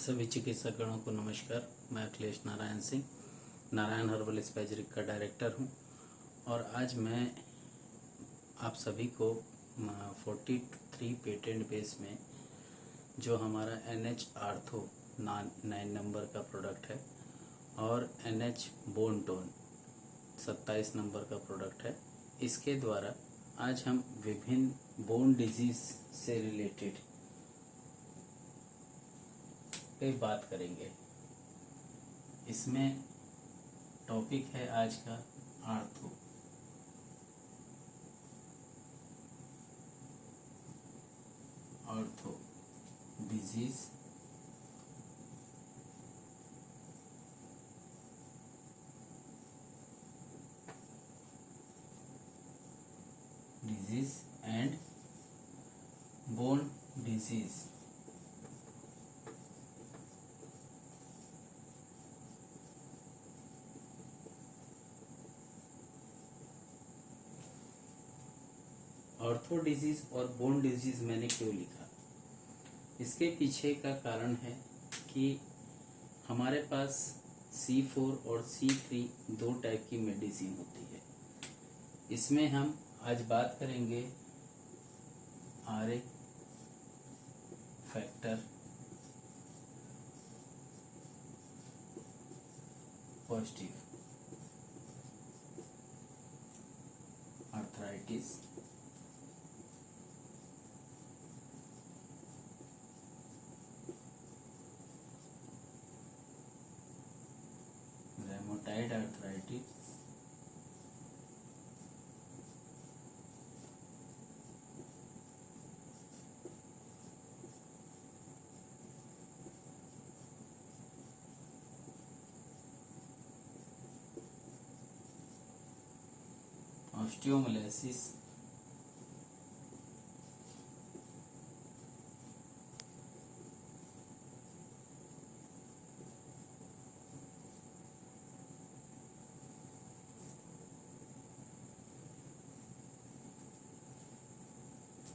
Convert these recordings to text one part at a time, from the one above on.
सभी चिकित्सकों को नमस्कार। मैं अखिलेश नारायण सिंह नारायण हर्बल स्पेजरिक का डायरेक्टर हूं और आज मैं आप सभी को 43 पेटेंट बेस में जो हमारा NH आर्थो 9 नंबर का प्रोडक्ट है और NH बोन टोन 27 नंबर का प्रोडक्ट है, इसके द्वारा आज हम विभिन्न बोन डिजीज से रिलेटेड पे बात करेंगे। इसमें टॉपिक है आज का ortho. Ortho disease and bone disease. Ortho disease और बोन डिजीज मैंने क्यों लिखा, इसके पीछे का कारण है कि हमारे पास C4 और C3 दो टाइप की मेडिसिन होती है। इसमें हम आज बात करेंगे RA factor positive arthritis, rheumatoid arthritis, osteomalacia,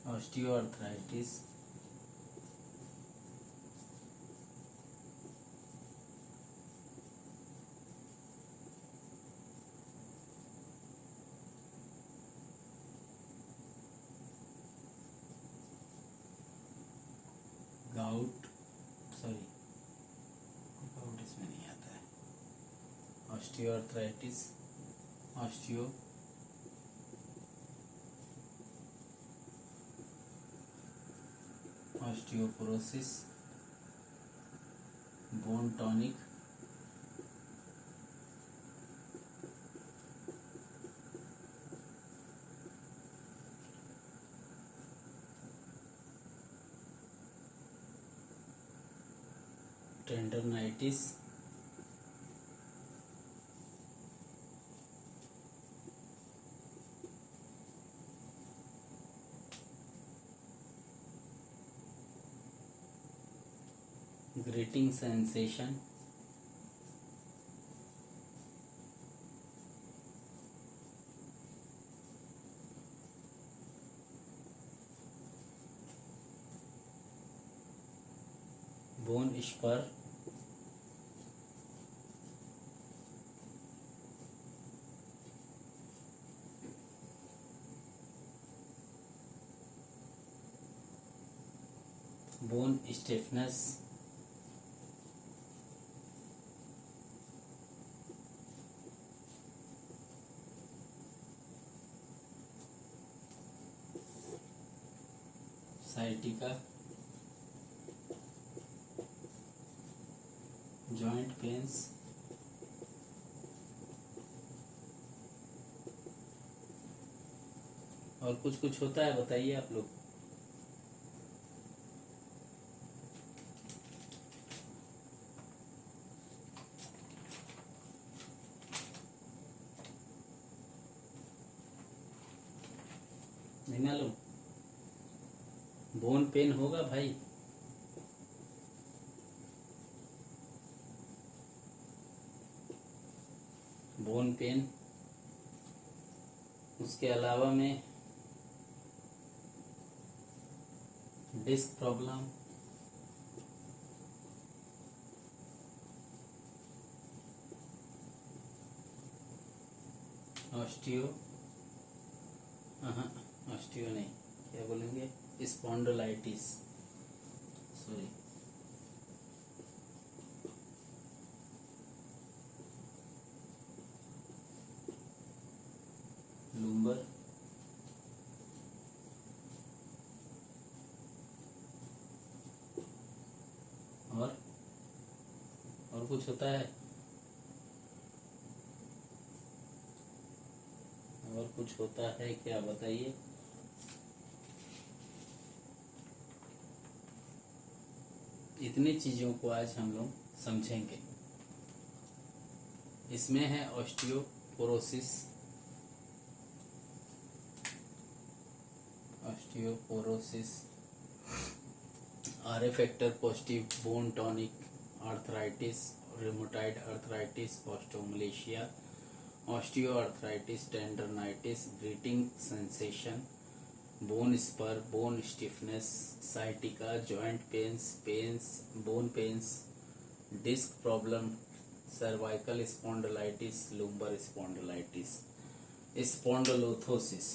osteoarthritis, gout इसमें नहीं आता है। Osteoarthritis, osteoporosis, bone tonic, tendinitis, grating sensation, bone spur, bone stiffness, sciatica, joint pains, और कुछ होता है, बताइए आप लोग। नहीं मालूम? बोन पेन होगा भाई? बोन पेन, उसके अलावा में डिस्क प्रॉब्लम, ऑस्टियो ऑस्टियो नहीं, क्या बोलेंगे, स्पॉन्डोलाइटिस, सॉरी, लुम्बर, और कुछ होता है, और कुछ होता है क्या, बताइए। इतनी चीजों को आज हम लोग समझेंगे। इसमें है osteoporosis, RA factor positive, bone tonic, arthritis, rheumatoid arthritis, osteomalacia, osteoarthritis, tendinitis, grating sensation, bone spur, bone stiffness, sciatica, joint pains, bone pains, disc problem, cervical spondylitis, lumbar spondylitis, spondylolisthesis,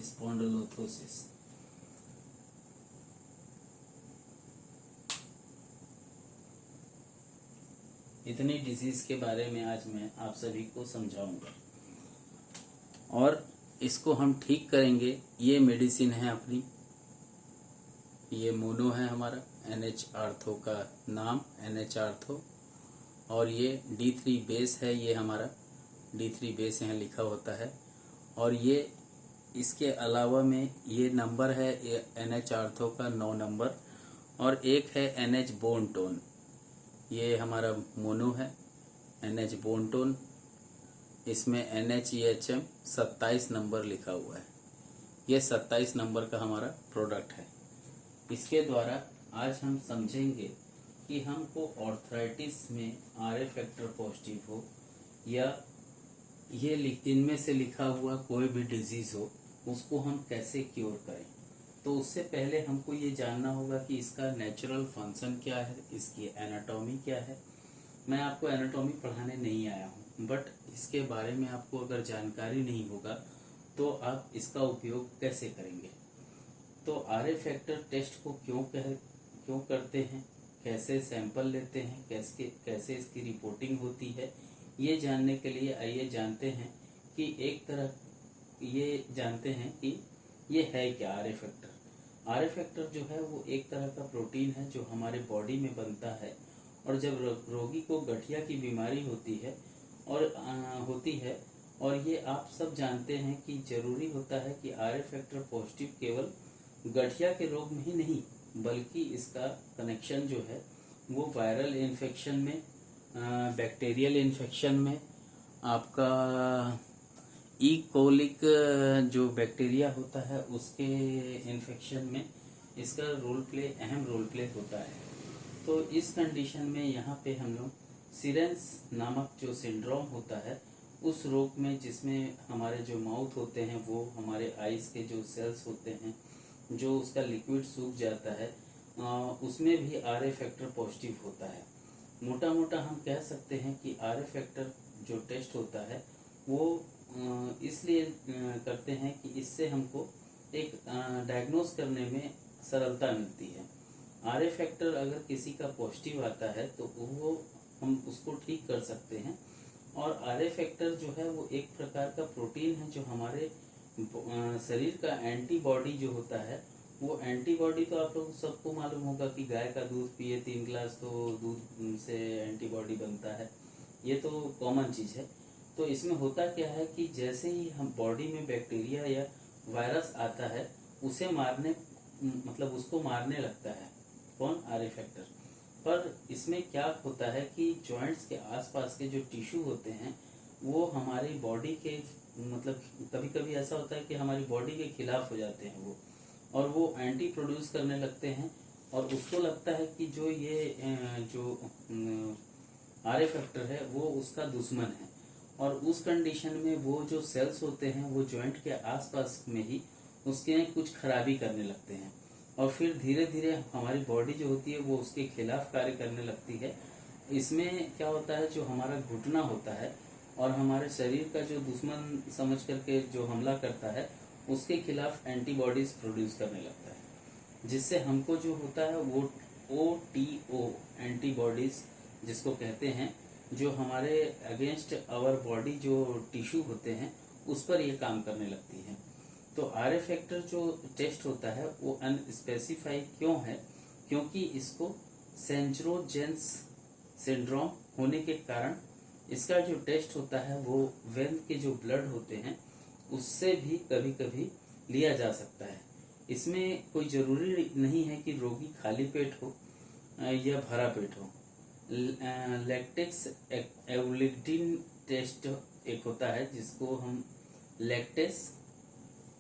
spondylolisthesis. इतनी disease के बारे में आज मैं आप सभी को समझाऊंगा और इसको हम ठीक करेंगे। ये मेडिसिन है अपनी, ये मोनो है हमारा, NH आर्थो का नाम, NH आर्थो, और ये D3 बेस है, ये हमारा D3 बेस यहाँ लिखा होता है। और ये इसके अलावा में ये नंबर है, ये NH आर्थो का 9 नंबर, और एक है NH बोन टोन, ये हमारा मोनो है, NH बोन टोन, इसमें NHEHM 27 नंबर लिखा हुआ है। ये 27 नंबर का हमारा प्रोडक्ट है। इसके द्वारा आज हम समझेंगे कि हमको ऑर्थराइटिस में आरए फैक्टर पॉजिटिव हो या ये इनमें से लिखा हुआ कोई भी डिजीज हो, उसको हम कैसे क्योर करें। तो उससे पहले हमको ये जानना होगा कि इसका नेचुरल फंक्शन क्या है, इसकी एनाटॉमी क्या है। मैं आपको एनाटॉमी पढ़ाने नहीं आया हूँ, बट इसके बारे में आपको अगर जानकारी नहीं होगा तो आप इसका उपयोग कैसे करेंगे। तो आरए फैक्टर टेस्ट को क्यों करते हैं, कैसे सैंपल लेते हैं, कैसे इसकी रिपोर्टिंग होती है, ये जानने के लिए आइए जानते हैं कि ये है क्या आरए फैक्टर। आरए फैक्टर जो है वो एक तरह का प्रोटीन है जो हमारे बॉडी में बनता है, और जब रोगी को गठिया की बीमारी होती है और ये आप सब जानते हैं कि जरूरी होता है कि आरए फैक्टर पॉजिटिव केवल गठिया के रोग में ही नहीं, बल्कि इसका कनेक्शन जो है वो वायरल इन्फेक्शन में, बैक्टीरियल इन्फेक्शन में, आपका ई कोलिक जो बैक्टीरिया होता है उसके इन्फेक्शन में इसका अहम रोल प्ले होता है। तो इस कंडीशन में यहाँ पे हम लोग सीरेंस नामक जो सिंड्रोम होता है उस रोग में, जिसमें हमारे जो माउथ होते हैं वो हमारे आईज के जो सेल्स होते हैं, जो उसका लिक्विड सूख जाता है, उसमें भी आरए फैक्टर पॉजिटिव होता है। मोटा मोटा हम कह सकते हैं कि आरए फैक्टर जो टेस्ट होता है वो इसलिए करते हैं कि इससे हमको एक डायग्नोस करने में सरलता मिलती है। आरए फैक्टर अगर किसी का पॉजिटिव आता है तो वो हम उसको ठीक कर सकते हैं। और आरए फैक्टर जो है वो एक प्रकार का प्रोटीन है जो हमारे शरीर का एंटीबॉडी जो होता है, वो एंटीबॉडी तो आप लोग सबको मालूम होगा कि गाय का दूध पिए 3 गिलास तो दूध से एंटीबॉडी बनता है, ये तो कॉमन चीज है। तो इसमें होता क्या है कि जैसे ही हम बॉडी में बैक्टीरिया या वायरस आता है उसको मारने लगता है कौन, आरए फैक्टर। पर इसमें क्या होता है कि जॉइंट्स के आसपास के जो टिश्यू होते हैं वो हमारी बॉडी के कभी कभी ऐसा होता है कि हमारी बॉडी के खिलाफ हो जाते हैं वो, और वो एंटी प्रोड्यूस करने लगते हैं, और उसको लगता है कि जो आरए फैक्टर है वो उसका दुश्मन है। और उस कंडीशन में वो जो सेल्स होते हैं वो जॉइंट के आसपास में ही उसके कुछ खराबी करने लगते हैं। और फिर धीरे धीरे हमारी बॉडी जो होती है वो उसके खिलाफ कार्य करने लगती है। इसमें क्या होता है, जो हमारा घुटना होता है और हमारे शरीर का जो दुश्मन समझ करके जो हमला करता है उसके खिलाफ एंटीबॉडीज प्रोड्यूस करने लगता है, जिससे हमको जो होता है वो OTO एंटीबॉडीज जिसको कहते हैं, जो हमारे अगेंस्ट आवर बॉडी जो टिश्यू होते हैं उस पर ये काम करने लगती है। तो आर फैक्टर जो टेस्ट होता है वो अनस्पेसिफाई क्यों है, क्योंकि इसको सेंचरोजेंस सिंड्रोम होने के कारण इसका जो टेस्ट होता है वो वेन के जो ब्लड होते हैं उससे भी कभी कभी लिया जा सकता है। इसमें कोई जरूरी नहीं है कि रोगी खाली पेट हो या भरा पेट हो। लैक्टेक्स एवलिटिन टेस्ट एक होता है जिसको हम लैक्टेस,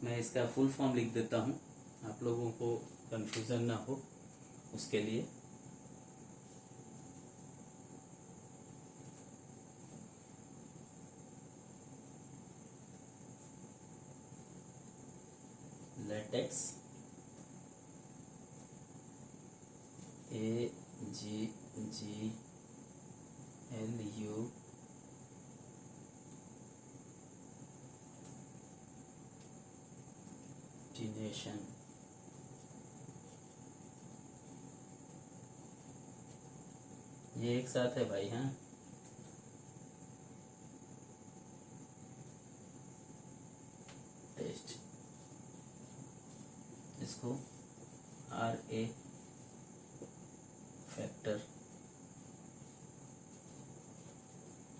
मैं इसका फुल फॉर्म लिख देता हूँ आप लोगों को कंफ्यूजन ना हो उसके लिए। लैटेक्स AGGLU टिनेशन ये एक साथ है भाई। हाँ, टेस्ट इसको RA फैक्टर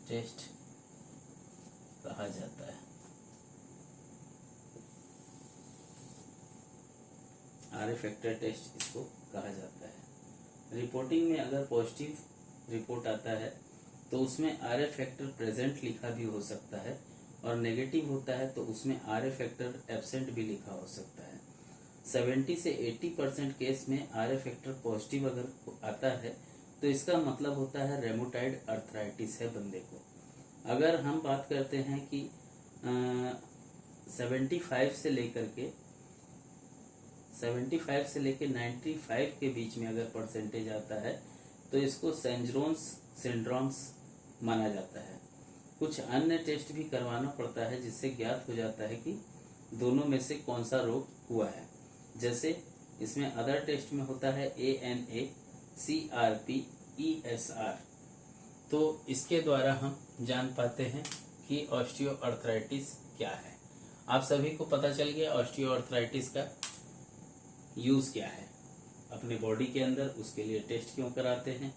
टेस्ट कहा जाता है। RA फैक्टर टेस्ट इसको कहा जाता है। रिपोर्टिंग में अगर पॉजिटिव रिपोर्ट आता है तो उसमें RA फैक्टर प्रेजेंट लिखा भी हो सकता है, और नेगेटिव होता है तो उसमें RA फैक्टर एब्सेंट भी लिखा हो सकता है। 70 से 80% केस में RA फैक्टर पॉजिटिव अगर आता है तो इसका मतलब होता है रेमोटाइड अर्थराइटिस है बंदे को। अगर हम बात करते हैं कि 75 से लेकर 95 के बीच में अगर परसेंटेज आता है तो इसको सेंजरोन्स सिंड्रोम्स माना जाता है। कुछ अन्य टेस्ट भी करवाना पड़ता है जिससे ज्ञात हो जाता है कि दोनों में से कौन सा रोग हुआ है। जैसे इसमें अदर टेस्ट में होता है ANA, CRP, ESR। तो इसके द्वारा हम जान पाते हैं कि ऑस्टियोआर्थराइटिस क्या है। आप सभी को पता चल गया ऑस्टियोआर्थराइटिस का यूज क्या है अपने बॉडी के अंदर, उसके लिए टेस्ट क्यों कराते हैं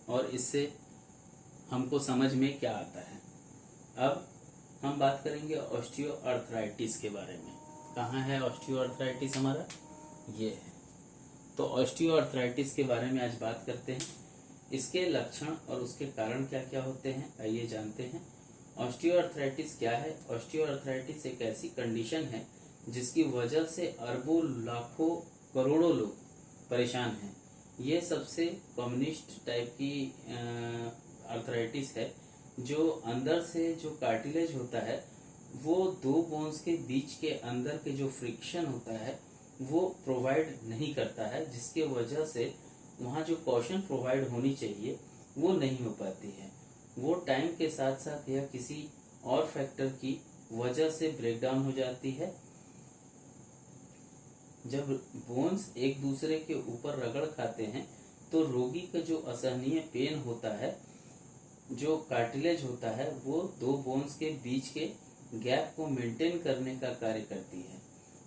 और इससे हमको समझ में क्या आता है। अब हम बात करेंगे ऑस्टियोआर्थराइटिस के बारे में। कहाँ है ऑस्टियोआर्थराइटिस हमारा, ये है। तो ऑस्टियोआर्थराइटिस के बारे में आज बात करते हैं। इसके लक्षण और उसके कारण क्या क्या होते हैं आइए जानते हैं। ऑस्टियोआर्थराइटिस क्या है। ऑस्टियोआर्थराइटिस एक ऐसी कंडीशन है जिसकी वजह से अरबों लाखों करोड़ों लोग परेशान हैं। ये सबसे कम्युनिस्ट टाइप की आर्थराइटिस है, जो अंदर से जो कार्टिलेज होता है वो दो बोन्स के बीच के अंदर के जो फ्रिक्शन होता है वो प्रोवाइड नहीं करता है, जिसके वजह से वहाँ जो कॉशन प्रोवाइड होनी चाहिए वो नहीं हो पाती है। वो टाइम के साथ साथ या किसी और फैक्टर की वजह से ब्रेकडाउन हो जाती है। जब बोन्स एक दूसरे के ऊपर रगड़ खाते हैं तो रोगी का जो असहनीय पेन होता है, जो कार्टिलेज होता है वो दो बोन्स के बीच के गैप को मेंटेन करने का कार्य करती है।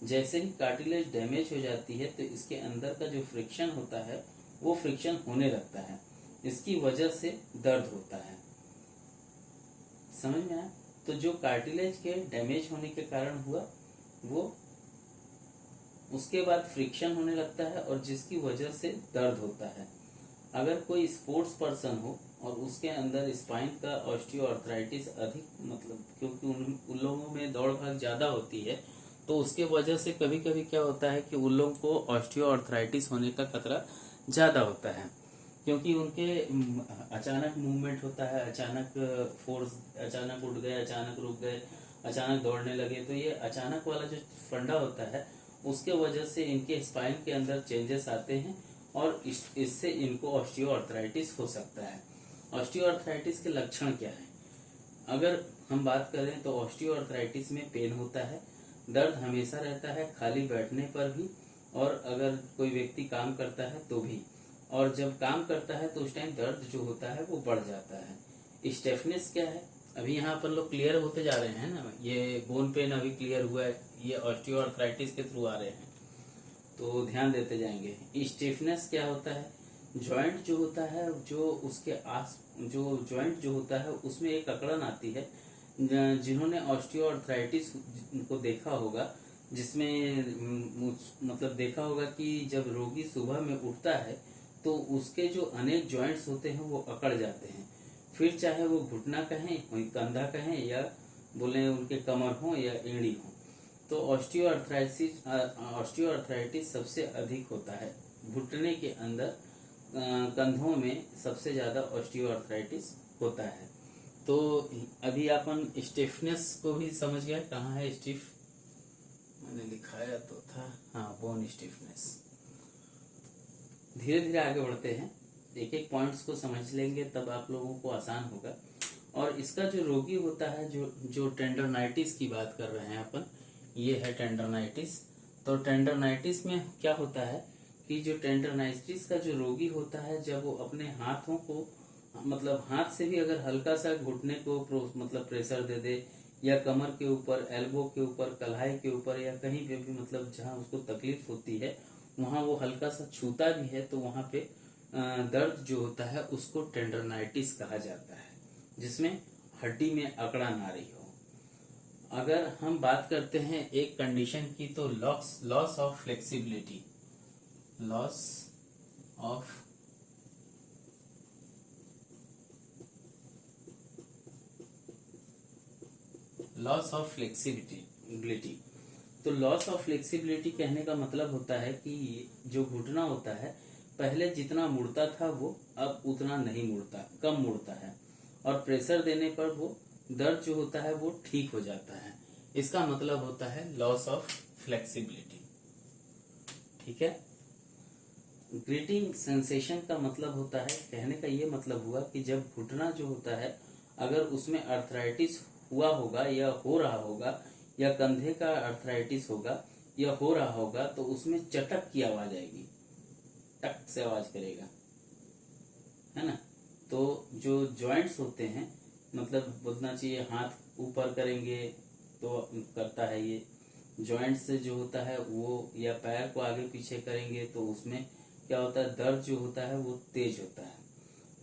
जैसे ही कार्टिलेज डैमेज हो जाती है तो इसके अंदर का जो फ्रिक्शन होता है वो फ्रिक्शन होने लगता है, इसकी वजह से दर्द होता है। समझ में आया। तो जो कार्टिलेज के डैमेज होने के कारण हुआ वो उसके बाद फ्रिक्शन होने लगता है और जिसकी वजह से दर्द होता है। अगर कोई स्पोर्ट्स पर्सन हो और उसके अंदर स्पाइन का ऑस्टियोआर्थराइटिस अधिक, मतलब क्योंकि उन लोगों में दौड़ भाग ज्यादा होती है तो उसके वजह से कभी कभी क्या होता है कि उन लोगों को ऑस्टियोआर्थराइटिस होने का खतरा ज्यादा होता है, क्योंकि उनके अचानक मूवमेंट होता है, अचानक फोर्स, अचानक उठ गए, अचानक रुक गए, अचानक दौड़ने लगे। तो ये अचानक वाला जो फंडा होता है उसके वजह से इनके स्पाइन के अंदर चेंजेस आते हैं और इससे इनको ऑस्टियोआर्थराइटिस हो सकता है। ऑस्टियोआर्थराइटिस के लक्षण क्या है? अगर हम बात करें तो ऑस्टियोआर्थराइटिस में पेन होता है, दर्द हमेशा रहता है, खाली बैठने पर भी, और अगर कोई व्यक्ति काम करता है तो भी, और जब काम करता है तो उस टाइम दर्द जो होता है वो बढ़ जाता है। स्टेफनेस क्या है? अभी यहाँ अपन लोग क्लियर होते जा रहे हैं ना, ये बोन पेन अभी क्लियर हुआ है, ये ऑस्टियोआर्थराइटिस के थ्रू आ रहे हैं, तो ध्यान देते जाएंगे। स्टिफनेस क्या होता है? जॉइंट जो होता है, जो उसके आस जो जॉइंट जो होता है उसमें एक अकड़न आती है। जिन्होंने ऑस्टियोआर्थराइटिस को देखा होगा, जिसमें मतलब देखा होगा कि जब रोगी सुबह में उठता है तो उसके जो अनेक जॉइंट्स होते हैं वो अकड़ जाते हैं। फिर चाहे वो घुटना कहें, कंधा कहें, या बोले उनके कमर हो या एड़ी हो, तो ऑस्टियोआर्थराइटिस सबसे अधिक होता है घुटने के अंदर। कंधों में सबसे ज्यादा ऑस्टियोआर्थराइटिस होता है। तो अभी अपन स्टिफनेस को भी समझ गए, कहाँ है स्टिफ, मैंने लिखाया तो था, हाँ, बोन स्टिफनेस। धीरे धीरे आगे बढ़ते हैं, एक एक पॉइंट्स को समझ लेंगे तब आप लोगों को आसान होगा। और इसका जो रोगी होता है, जो टेंडरनाइटिस की बात कर रहे हैं अपन, ये है टेंडरनाइटिस। तो टेंडरनाइटिस में क्या होता है कि जो टेंडरनाइटिस का जो रोगी होता है, जब वो अपने हाथों को, मतलब हाथ से भी अगर हल्का सा घुटने को मतलब प्रेशर दे दे, या कमर के ऊपर, एल्बो के ऊपर, कलाई के ऊपर, या कहीं पे भी मतलब जहाँ उसको तकलीफ होती है वहां वो हल्का सा छूता भी है तो वहां पे दर्द जो होता है उसको टेंडरनाइटिस कहा जाता है, जिसमें हड्डी में अकड़न आ रही हो। अगर हम बात करते हैं एक कंडीशन की, तो loss of flexibility, loss of flexibility. तो लॉस ऑफ फ्लेक्सिबिलिटी कहने का मतलब होता है कि जो घुटना होता है पहले जितना मुड़ता था वो अब उतना नहीं मुड़ता, कम मुड़ता है, और प्रेशर देने पर वो दर्द जो होता है वो ठीक हो जाता है। इसका मतलब होता है लॉस ऑफ फ्लेक्सिबिलिटी। ठीक है। ग्रिटिंग सेंसेशन का मतलब होता है, कहने का ये मतलब हुआ कि जब घुटना जो होता है अगर उसमें अर्थराइटिस हुआ होगा या हो रहा होगा, या कंधे का अर्थराइटिस होगा या हो रहा होगा, तो उसमें चटक की आवाज आएगी, टक से आवाज करेगा, है ना। तो जो जॉइंट्स होते हैं, मतलब बोलना चाहिए हाथ ऊपर करेंगे तो करता है ये, जॉइंट से जो होता है वो, या पैर को आगे पीछे करेंगे तो उसमें क्या होता है, दर्द जो होता है वो तेज होता है।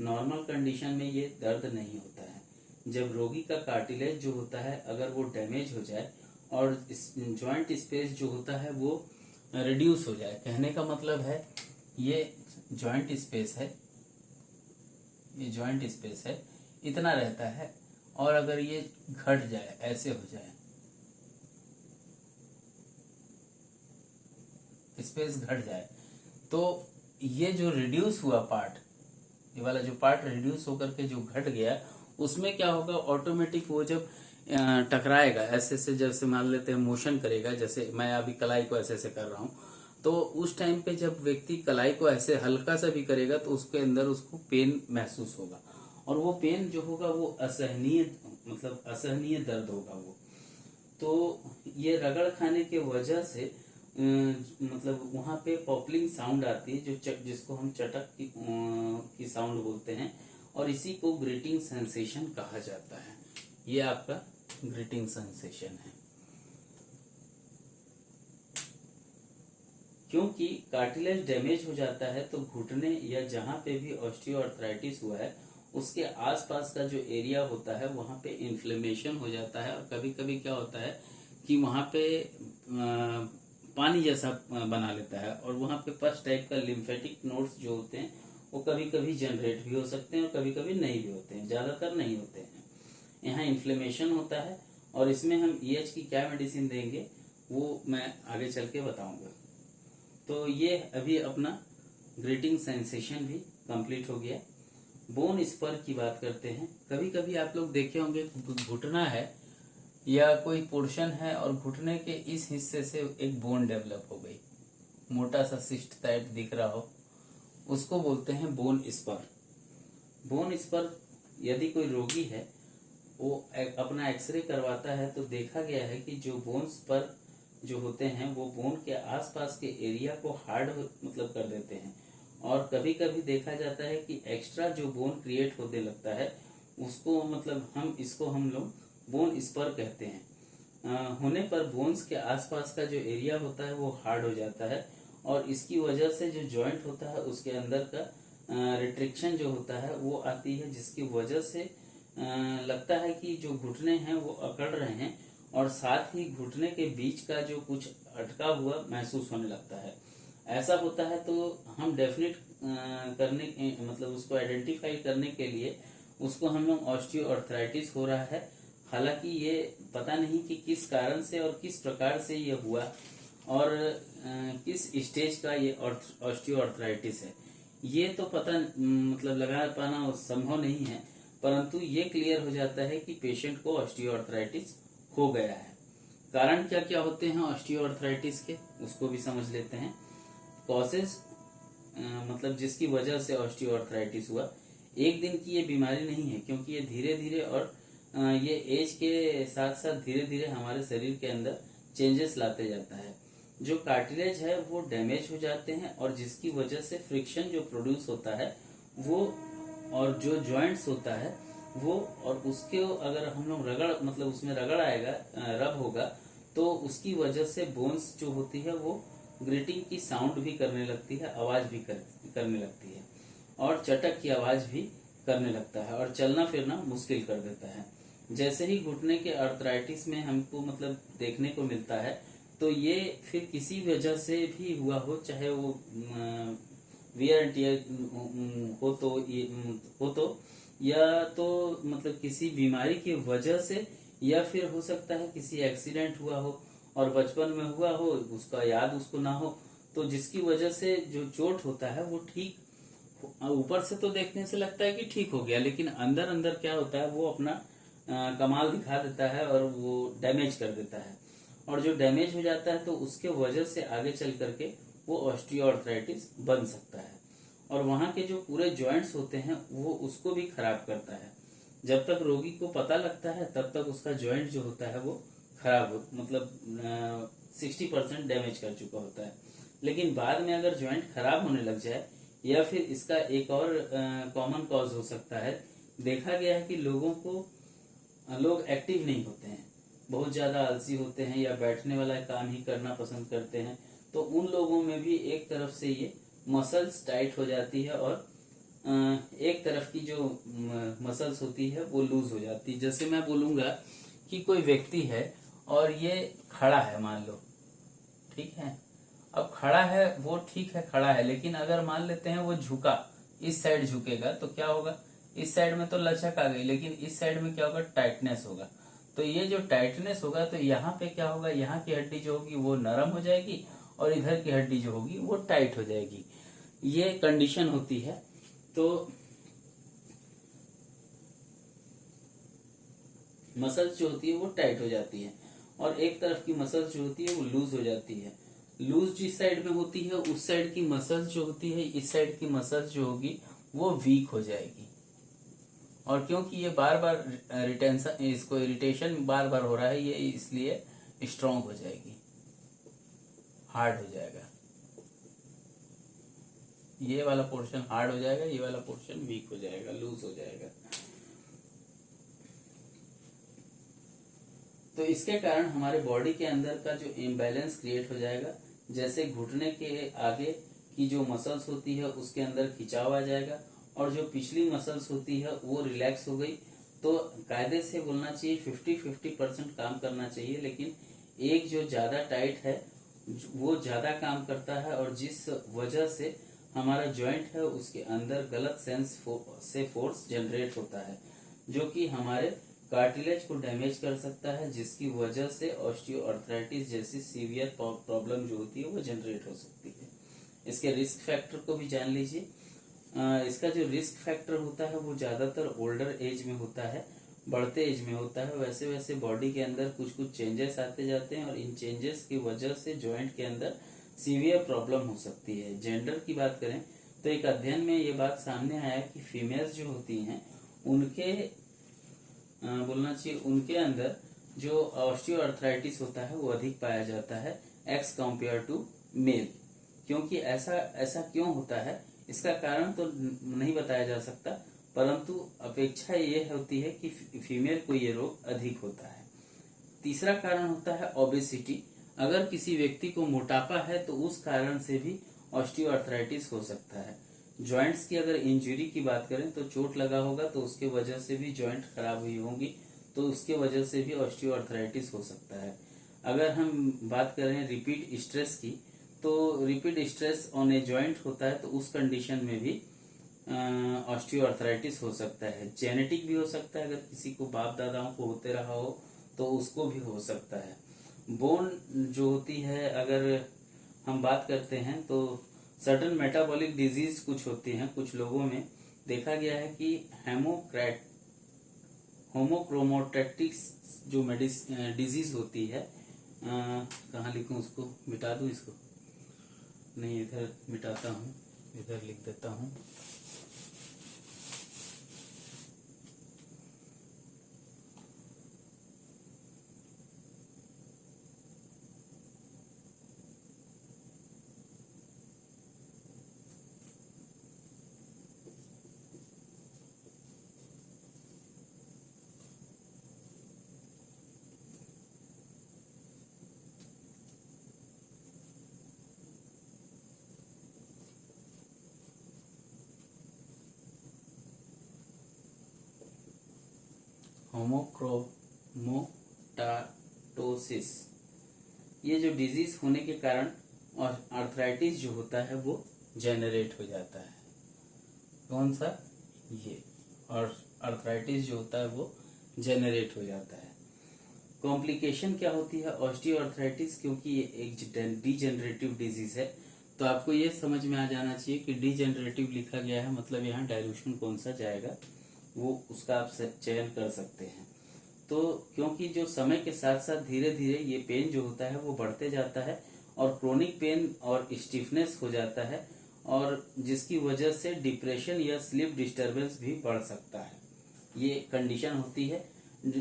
नॉर्मल कंडीशन में ये दर्द नहीं होता है। जब रोगी का कार्टिलेज जो होता है अगर वो डैमेज हो जाए और जॉइंट स्पेस जो होता है वो रिड्यूस हो जाए, कहने का मतलब है ये जॉइंट स्पेस है, ये जॉइंट स्पेस है, इतना रहता है, और अगर ये घट जाए, ऐसे हो जाए, स्पेस घट जाए, तो ये जो रिड्यूस हुआ पार्ट, ये वाला जो पार्ट रिड्यूस होकर के जो घट गया, उसमें क्या होगा, ऑटोमेटिक वो जब टकराएगा, ऐसे ऐसे जैसे मान लेते हैं मोशन करेगा, जैसे मैं अभी कलाई को ऐसे ऐसे कर रहा हूं, तो उस टाइम पे जब व्यक्ति कलाई को ऐसे हल्का सा भी करेगा तो उसके अंदर उसको पेन महसूस होगा, और वो पेन जो होगा वो असहनीय, मतलब असहनीय दर्द होगा वो। तो ये रगड़ खाने के वजह से मतलब वहां पे पॉपलिंग साउंड आती है, जिसको हम चटक की साउंड बोलते हैं, और इसी को ग्रिटिंग सेंसेशन कहा जाता है। ये आपका ग्रिटिंग सेंसेशन है। क्योंकि कार्टिलेज डैमेज हो जाता है तो घुटने या जहां पे भी ऑस्टियोआर्थराइटिस हुआ है उसके आसपास का जो एरिया होता है वहां पे इन्फ्लेमेशन हो जाता है, और कभी कभी क्या होता है कि वहां पे पानी जैसा बना लेता है, और वहां पे पस टाइप का लिम्फेटिक नोड्स जो होते हैं वो कभी कभी जनरेट भी हो सकते हैं और कभी कभी नहीं भी होते हैं, ज्यादातर नहीं होते हैं। यहाँ इन्फ्लेमेशन होता है, और इसमें हम ईएच की क्या मेडिसिन देंगे वो मैं आगे चल के बताऊंगा। तो ये अभी अपना ग्रिटिंग सेंसेशन भी कंप्लीट हो गया। बोन स्पर की बात करते हैं। कभी कभी आप लोग देखे होंगे घुटना है या कोई पोर्शन है और घुटने के इस हिस्से से एक बोन डेवलप हो गई, मोटा सा सिस्ट टाइप दिख रहा हो, उसको बोलते हैं बोन स्पर। बोन स्पर यदि कोई रोगी है वो अपना एक्सरे करवाता है तो देखा गया है कि जो बोन्स पर जो होते हैं वो बोन के आसपास के एरिया को हार्ड मतलब कर देते हैं, और कभी कभी देखा जाता है कि एक्स्ट्रा जो बोन क्रिएट होने लगता है उसको मतलब हम लोग बोन स्पर कहते हैं। होने पर बोन्स के आसपास का जो एरिया होता है वो हार्ड हो जाता है, और इसकी वजह से जो जॉइंट होता है उसके अंदर का रिट्रिक्शन जो होता है वो आती है, जिसकी वजह से लगता है कि जो घुटने हैं वो अकड़ रहे हैं, और साथ ही घुटने के बीच का जो कुछ अटका हुआ महसूस होने लगता है। ऐसा होता है तो हम डेफिनेट करने मतलब उसको आइडेंटिफाई करने के लिए उसको हम लोग ऑस्टियोआर्थराइटिस हो रहा है। हालांकि ये पता नहीं कि किस कारण से और किस प्रकार से ये हुआ और किस स्टेज का ये ऑस्टियोआर्थराइटिस है, ये तो पता मतलब लगा पाना संभव नहीं है, परंतु ये क्लियर हो जाता है कि पेशेंट को ऑस्टियोआर्थराइटिस हो गया है। कारण क्या क्या होते हैं ऑस्टियोआर्थराइटिस के, उसको भी समझ लेते हैं। कॉजेज मतलब जिसकी वजह से ऑस्टियोआर्थराइटिस हुआ, एक दिन की ये बीमारी नहीं है, क्योंकि ये धीरे धीरे और ये एज के साथ साथ धीरे धीरे हमारे शरीर के अंदर चेंजेस लाते जाता है। जो कार्टिलेज है वो डैमेज हो जाते हैं, और जिसकी वजह से फ्रिक्शन जो प्रोड्यूस होता है वो, और जो जॉइंट्स होता है वो, और उसके अगर हम लोग रगड़ मतलब उसमें रगड़ आएगा, रब होगा, तो उसकी वजह से बोन्स जो होती है वो ग्रिटिंग की साउंड भी करने लगती है, आवाज भी करने लगती है, और चटक की आवाज भी करने लगता है, और चलना फिरना मुश्किल कर देता है। जैसे ही घुटने के आर्थराइटिस में हमको मतलब देखने को मिलता है, तो ये फिर किसी वजह से भी हुआ हो, चाहे वो वियर एंड टियर हो तो या तो मतलब किसी बीमारी की वजह से, या फिर हो सकता है किसी एक्सीडेंट हुआ हो और बचपन में हुआ हो, उसका याद उसको ना हो, तो जिसकी वजह से जो चोट होता है वो ठीक, ऊपर से तो देखने से लगता है कि ठीक हो गया, लेकिन अंदर अंदर क्या होता है वो अपना कमाल दिखा देता है और वो डैमेज कर देता है, और जो डैमेज हो जाता है तो उसके वजह से आगे चल करके वो ऑस्टियोआर्थराइटिस बन सकता है, और वहां के जो पूरे जॉइंट्स होते हैं वो उसको भी खराब करता है। जब तक रोगी को पता लगता है तब तक उसका जॉइंट जो होता है वो खराब हो मतलब 60% डैमेज कर चुका होता है, लेकिन बाद में अगर जॉइंट खराब होने लग जाए, या फिर इसका एक और कॉमन कॉज हो सकता है, देखा गया है कि लोग एक्टिव नहीं होते हैं, बहुत ज्यादा आलसी होते हैं या बैठने वाला काम ही करना पसंद करते हैं, तो उन लोगों में भी एक तरफ से ये मसल्स टाइट हो जाती है, और एक तरफ की जो मसल्स होती है वो लूज हो जाती है। जैसे मैं बोलूंगा कि कोई व्यक्ति है और ये खड़ा है, मान लो, ठीक है, अब खड़ा है वो ठीक है, खड़ा है, लेकिन अगर मान लेते हैं वो झुका, इस साइड झुकेगा तो क्या होगा, इस साइड में तो लचक आ गई, लेकिन इस साइड में क्या होगा, टाइटनेस होगा। तो ये जो टाइटनेस होगा तो यहाँ पे क्या होगा, यहाँ की हड्डी जो होगी वो नरम हो जाएगी, और इधर की हड्डी जो होगी वो टाइट हो जाएगी, ये कंडीशन होती है। तो मसल्स जो होती है वो टाइट हो जाती है, और एक तरफ की मसल्स जो होती है वो लूज हो जाती है। लूज जिस साइड में होती है उस साइड की मसल्स जो होती है, इस साइड की मसल्स जो होगी वो वीक हो जाएगी, और क्योंकि ये बार बार रिटेंशन, इसको इरिटेशन बार बार हो रहा है, ये इसलिए स्ट्रांग हो जाएगी, हार्ड हो जाएगा, ये वाला पोर्शन हार्ड हो जाएगा, ये वाला पोर्शन वीक हो जाएगा, लूज हो जाएगा। तो इसके कारण हमारे बॉडी के अंदर का जो इम्बैलेंस क्रिएट हो जाएगा, जैसे घुटने के आगे की जो मसल्स होती है उसके अंदर खिंचाव आ जाएगा, और जो पिछली मसल्स होती है वो रिलैक्स हो गई। तो कायदे से बोलना चाहिए 50-50% काम करना चाहिए, लेकिन एक जो ज्यादा टाइट है वो ज्यादा काम करता है, और जिस वजह से हमारा जॉइंट है उसके अंदर गलत सेंस से फोर्स जनरेट होता है, जो कि हमारे कार्टिलेज को डैमेज कर सकता है, जिसकी वजह से ऑस्टियोआर्थराइटिस जैसी सीवियर प्रॉब्लम जो होती है वो जनरेट हो सकती है। इसके रिस्क फैक्टर को भी जान लीजिए। इसका जो रिस्क फैक्टर होता है वो ज्यादातर ओल्डर एज में होता है, बढ़ते एज में होता है, वैसे वैसे बॉडी के अंदर कुछ कुछ चेंजेस आते जाते हैं और इन चेंजेस की वजह से जॉइंट के अंदर सीवियर प्रॉब्लम हो सकती है। जेंडर की बात करें तो एक अध्ययन में ये बात सामने आया कि फीमेल्स जो होती हैं उनके बोलना चाहिए उनके अंदर जो ऑस्टियोआर्थराइटिस होता है वो अधिक पाया जाता है एक्स कंपेयर टू मेल। क्योंकि ऐसा ऐसा क्यों होता है इसका कारण तो नहीं बताया जा सकता, परंतु अपेक्षा ये होती है कि फीमेल को ये रोग अधिक होता है। तीसरा कारण होता है ओबेसिटी। अगर किसी व्यक्ति को मोटापा है तो उस कारण से भी ऑस्टियोआर्थराइटिस हो सकता है। जॉइंट्स की अगर इंजरी की बात करें तो चोट लगा होगा तो उसके वजह से भी जॉइंट खराब हुई होंगी, तो उसके वजह से भी ऑस्टियोआर्थराइटिस हो सकता है। अगर हम बात करें रिपीट स्ट्रेस की, तो repeat stress on a joint होता है तो उस कंडीशन में भी ऑस्टियोआर्थराइटिस हो सकता है। जेनेटिक भी हो सकता है, अगर किसी को बाप दादाओं को होते रहा हो तो उसको भी हो सकता है। बोन जो होती है अगर हम बात करते हैं तो सर्टन मेटाबॉलिक डिजीज कुछ होती हैं, कुछ लोगों में देखा गया है कि होमोक्रोमोटेटिक्स जो डिजीज होती है, कहाँ लिखूं उसको, मिटा दूं इसको, नहीं इधर मिटाता हूँ, इधर लिख देता हूँ। होमोक्रोमोटाटोसिस, ये जो डिजीज होने के कारण और आर्थराइटिस जो होता है वो जेनरेट हो जाता है। कौन सा, ये, और आर्थराइटिस जो होता है वो जेनरेट हो जाता है। कॉम्प्लिकेशन क्या होती है ऑस्टियोआर्थराइटिस, क्योंकि ये एक डीजेनरेटिव डिजीज है तो आपको ये समझ में आ जाना चाहिए कि डीजेनरेटिव लिखा गया है मतलब यहाँ डायल्यूशन कौन सा जाएगा वो उसका आप चयन कर सकते हैं। तो क्योंकि जो समय के साथ साथ धीरे धीरे ये पेन जो होता है वो बढ़ते जाता है और क्रोनिक पेन और स्टिफनेस हो जाता है, और जिसकी वजह से डिप्रेशन या स्लीप डिस्टरबेंस भी बढ़ सकता है, ये कंडीशन होती है।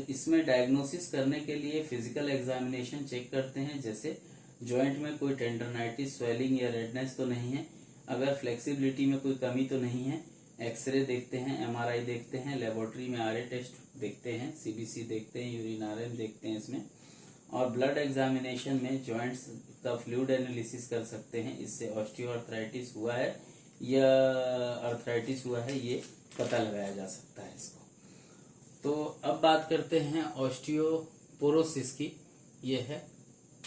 इसमें डायग्नोसिस करने के लिए फिजिकल एग्जामिनेशन चेक करते हैं, जैसे जॉइंट में कोई टेंडरनाइटिस, स्वेलिंग या रेडनेस तो नहीं है, अगर फ्लेक्सिबिलिटी में कोई कमी तो नहीं है, एक्सरे देखते हैं, एमआरआई देखते हैं, लेबोरेटरी में आरए टेस्ट देखते हैं, सीबीसी देखते हैं, यूरिन आरएम देखते हैं इसमें, और ब्लड एग्जामिनेशन में जॉइंट्स का फ्लूइड एनालिसिस कर सकते हैं। इससे ऑस्टियोआर्थराइटिस हुआ है या आर्थराइटिस हुआ है ये पता लगाया जा सकता है इसको। तो अब बात करते हैं ऑस्टियोपोरोसिस की। ये है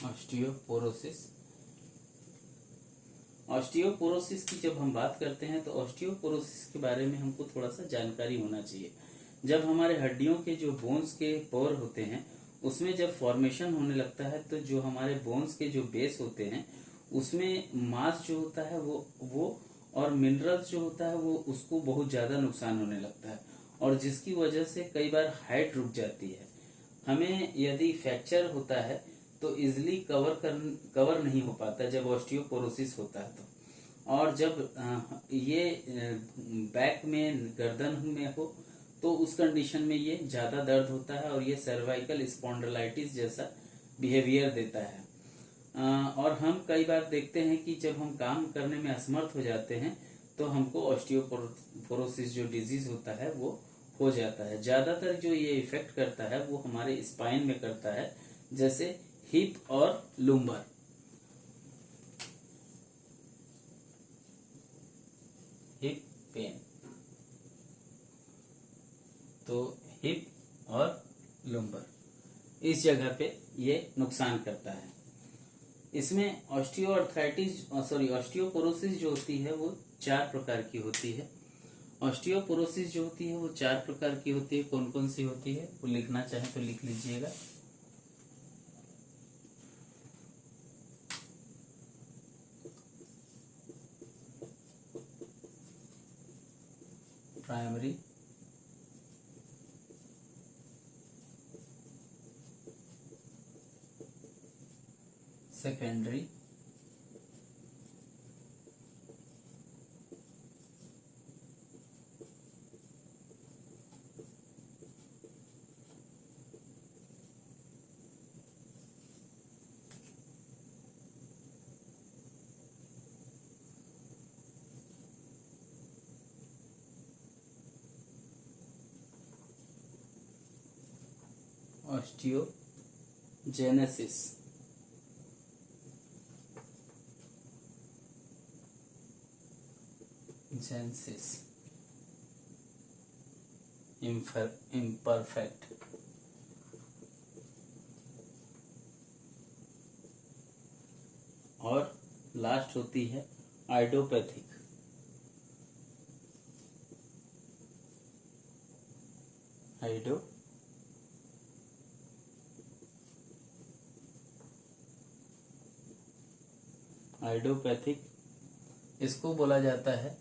ऑस्टियोपोरोसिस। ऑस्टियोपोरोसिस की जब हम बात करते हैं तो ऑस्टियोपोरोसिस के बारे में हमको थोड़ा सा जानकारी होना चाहिए। जब हमारे हड्डियों के जो बोन्स के पोर होते हैं उसमें जब फॉर्मेशन होने लगता है तो जो हमारे बोन्स के जो बेस होते हैं उसमें मास जो होता है वो और मिनरल्स जो होता है वो उसको बहुत ज्यादा नुकसान होने लगता है, और जिसकी वजह से कई बार हाइट रुक जाती है। हमें यदि फ्रैक्चर होता है तो इजिली कवर नहीं हो पाता जब ऑस्टियोपोरोसिस होता है तो, और जब ये बैक में गर्दन में हो तो उस कंडीशन में ये ज्यादा दर्द होता है और ये सर्वाइकल स्पॉन्डिलाइटिस जैसा बिहेवियर देता है। और हम कई बार देखते हैं कि जब हम काम करने में असमर्थ हो जाते हैं तो हमको ऑस्टियोपोरोसिस जो डिजीज होता है वो हो जाता है। ज्यादातर जो ये इफेक्ट करता है वो हमारे स्पाइन में करता है, जैसे हिप और लुम्बर। हिप पेन, तो हिप और लुम्बर इस जगह पे ये नुकसान करता है। इसमें ऑस्टियोपोरोसिस जो होती है वो 4 प्रकार की होती है। ऑस्टियोपोरोसिस जो होती है वो 4 प्रकार की होती है। कौन कौन सी होती है वो लिखना चाहे तो लिख लीजिएगा। प्राइमरी, सेकेंडरी ऑस्टियोजेनेसिस imperfect और लास्ट होती है आइडियोपैथिक। आइडियोपैथिक इसको बोला जाता है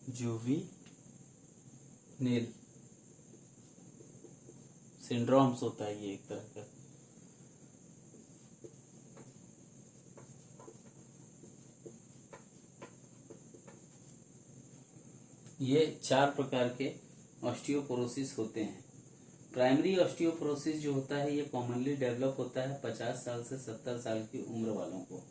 जुवेनिल सिंड्रोम्स होता है ये एक तरह का। ये 4 प्रकार के ऑस्टियोपोरोसिस होते हैं। प्राइमरी ऑस्टियोपोरोसिस जो होता है ये कॉमनली डेवलप होता है 50 साल से 70 साल की उम्र वालों को।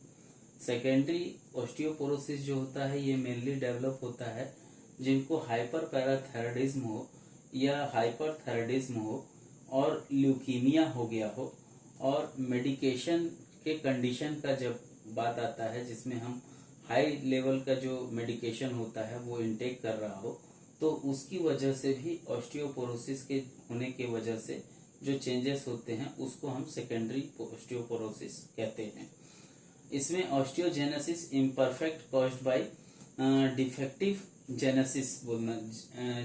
सेकेंडरी ऑस्टियोपोरोसिस जो होता है ये मेनली डेवलप होता है जिनको हाइपर पैराथायरॉयडिज्म हो या हाइपरथायरॉयडिज्म हो और ल्यूकीमिया हो गया हो, और मेडिकेशन के कंडीशन का जब बात आता है जिसमें हम हाई लेवल का जो मेडिकेशन होता है वो इनटेक कर रहा हो, तो उसकी वजह से भी ऑस्टियोपोरोसिस के होने के वजह से जो चेंजेस होते हैं उसको हम सेकेंडरी ऑस्टियोपोरोसिस कहते हैं। इसमें osteogenesis imperfect caused by defective genesis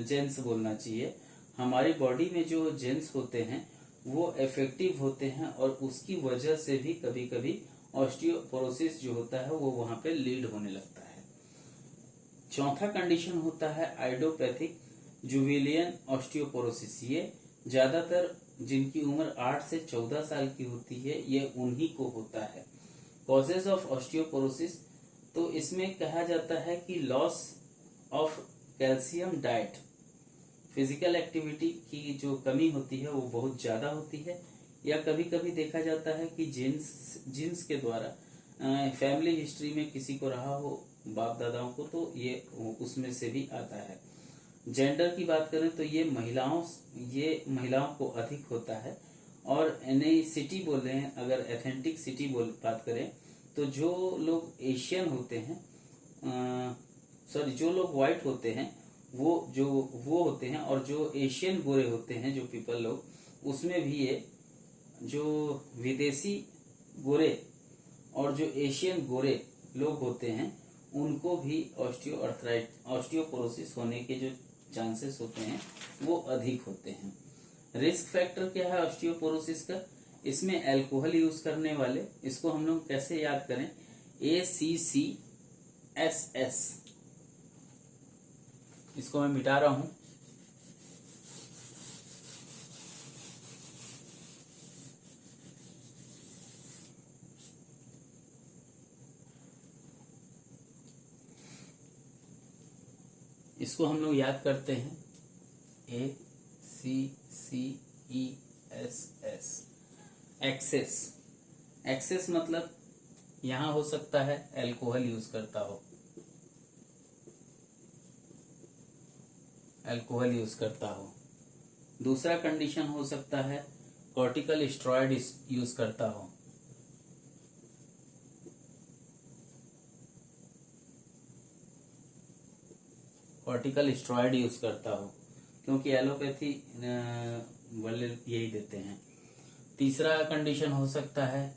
genes बोलना चाहिए। हमारी बॉडी में जो जेन्स होते हैं वो इफेक्टिव होते हैं और उसकी वजह से भी कभी कभी ऑस्टियोपोरोसिस जो होता है वो वहां पे लीड होने लगता है। चौथा कंडीशन होता है आइडियोपैथिक जुवेनिल ऑस्टियोपोरोसिस। ये ज्यादातर जिनकी उम्र 8 से 14 साल की होती है ये उन्हीं को होता है। कॉजेज ऑफ ऑस्टियोपोरोसिस, तो इसमें कहा जाता है कि loss of calcium diet, physical activity की जो कमी होती है वो बहुत ज्यादा होती है, या कभी कभी देखा जाता है कि जीन्स के द्वारा फैमिली हिस्ट्री में किसी को रहा हो बाप दादाओं को, तो ये उसमें से भी आता है। जेंडर की बात करें तो ये महिलाओं को अधिक होता है। और एथनिसिटी बोल रहे हैं, अगर एथेंटिक सिटी बात करें तो जो लोग एशियन होते हैं, जो लोग व्हाइट होते हैं वो होते हैं, और जो एशियन गोरे होते हैं जो पीपल लोग, उसमें भी ये जो विदेशी गोरे और जो एशियन गोरे लोग होते हैं उनको भी ऑस्टियोपोरोसिस होने के जो चांसेस होते हैं वो अधिक होते हैं। रिस्क फैक्टर क्या है ऑस्टियोपोरोसिस का? इसमें अल्कोहल यूज करने वाले, इसको हम लोग कैसे याद करें, ACCSS, इसको मैं मिटा रहा हूं। इसको हम लोग याद करते हैं ACCESS। एक्सेस मतलब यहां हो सकता है अल्कोहल यूज करता हो, दूसरा कंडीशन हो सकता है कॉर्टिकल स्टेरॉइड यूज करता हो, क्योंकि एलोपैथी वाले यही देते हैं। तीसरा कंडीशन हो सकता है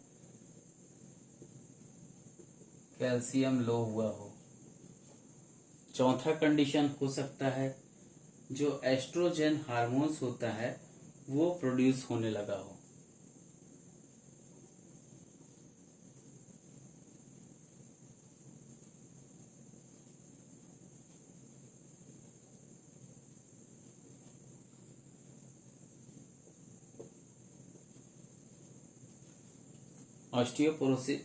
कैल्शियम लो हुआ हो। चौथा कंडीशन हो सकता है जो एस्ट्रोजन हार्मोन्स होता है वो प्रोड्यूस होने लगा हो। ऑस्टियोपोरोसिस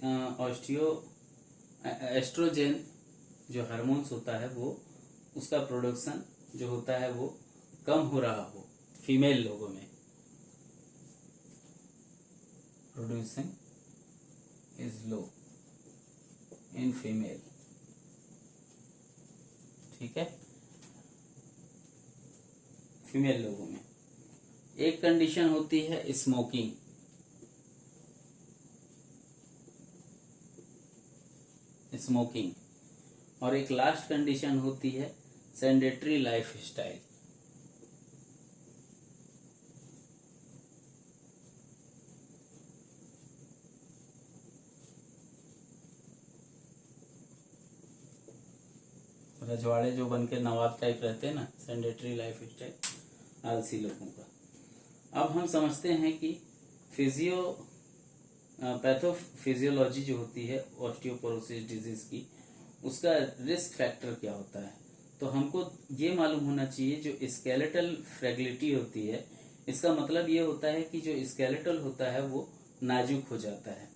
एस्ट्रोजेन जो हार्मोन्स होता है वो उसका प्रोडक्शन जो होता है वो कम हो रहा हो फीमेल लोगों में, producing is low in female. ठीक है, फीमेल लोगों में। एक कंडीशन होती है स्मोकिंग, और एक लास्ट कंडीशन होती है सेडेंटरी लाइफ स्टाइल। रजवाड़े जो बन के नवाब टाइप रहते हैं ना, सेडेंटरी लाइफ स्टाइल, आलसी लोगों का। अब हम समझते हैं कि पैथोफिजियोलॉजी जो होती है ऑस्टियोपोरोसिस डिजीज की, उसका रिस्क फैक्टर क्या होता है। तो हमको ये मालूम होना चाहिए जो स्केलेटल फ्रेगलिटी होती है, इसका मतलब ये होता है कि जो स्केलेटल होता है वो नाजुक हो जाता है।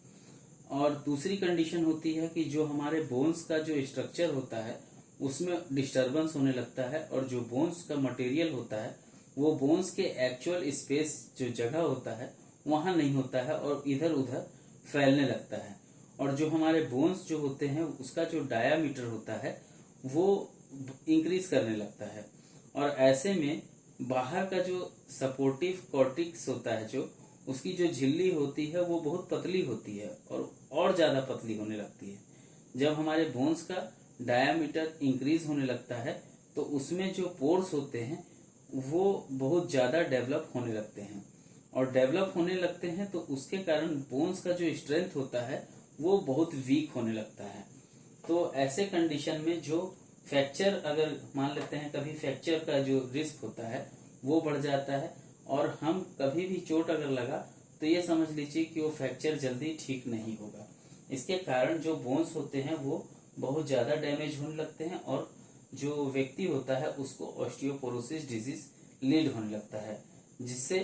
और दूसरी कंडीशन होती है कि जो हमारे बोन्स का जो स्ट्रक्चर होता है उसमें डिस्टरबेंस होने लगता है, और जो बोन्स का मटेरियल होता है वो बोन्स के एक्चुअल स्पेस जो जगह होता है वहां नहीं होता है और इधर उधर फैलने लगता है। और जो हमारे बोन्स जो होते हैं उसका जो डायामीटर होता है वो इंक्रीज करने लगता है, और ऐसे में बाहर का जो सपोर्टिव कॉर्टिक्स होता है, जो उसकी जो झिल्ली होती है वो बहुत पतली होती है और ज्यादा पतली होने लगती है। जब हमारे बोन्स का डायामीटर इंक्रीज होने लगता है तो उसमें जो पोर्स होते हैं वो बहुत ज्यादा डेवलप होने लगते हैं, और डेवलप होने लगते हैं तो उसके कारण बोन्स का जो स्ट्रेंथ होता है वो बहुत वीक होने लगता है। तो ऐसे कंडीशन में जो फ्रैक्चर, अगर मान लेते हैं कभी फ्रैक्चर का जो रिस्क होता है वो बढ़ जाता है, और हम कभी भी चोट अगर लगा तो ये समझ लीजिए कि वो फ्रैक्चर जल्दी ठीक नहीं होगा। इसके कारण जो बोन्स होते हैं वो बहुत ज्यादा डैमेज होने लगते हैं, और जो व्यक्ति होता है उसको ऑस्टियोपोरोसिस डिजीज लीड होने लगता है। जिससे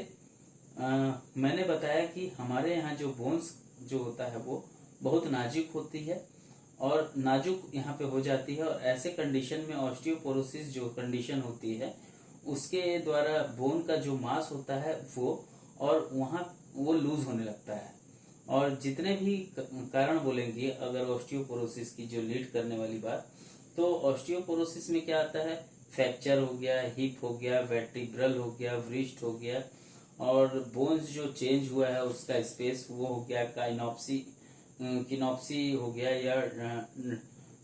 मैंने बताया कि हमारे यहाँ जो बोन्स जो होता है वो बहुत नाजुक होती है, और नाजुक यहाँ पे हो जाती है, और ऐसे कंडीशन में ऑस्टियोपोरोसिस जो कंडीशन होती है उसके द्वारा बोन का जो मास होता है वो और वहाँ वो लूज होने लगता है। और जितने भी कारण बोलेंगे अगर ऑस्टियोपोरोसिस की जो लीड करने वाली बात, तो ऑस्टियोपोरोसिस में क्या आता है, फ्रैक्चर हो गया, हिप हो गया, वर्टिब्रल हो गया, व्रिस्ट हो गया, और बोन्स जो चेंज हुआ है उसका स्पेस वो हो गया, किनॉप्सी हो गया, या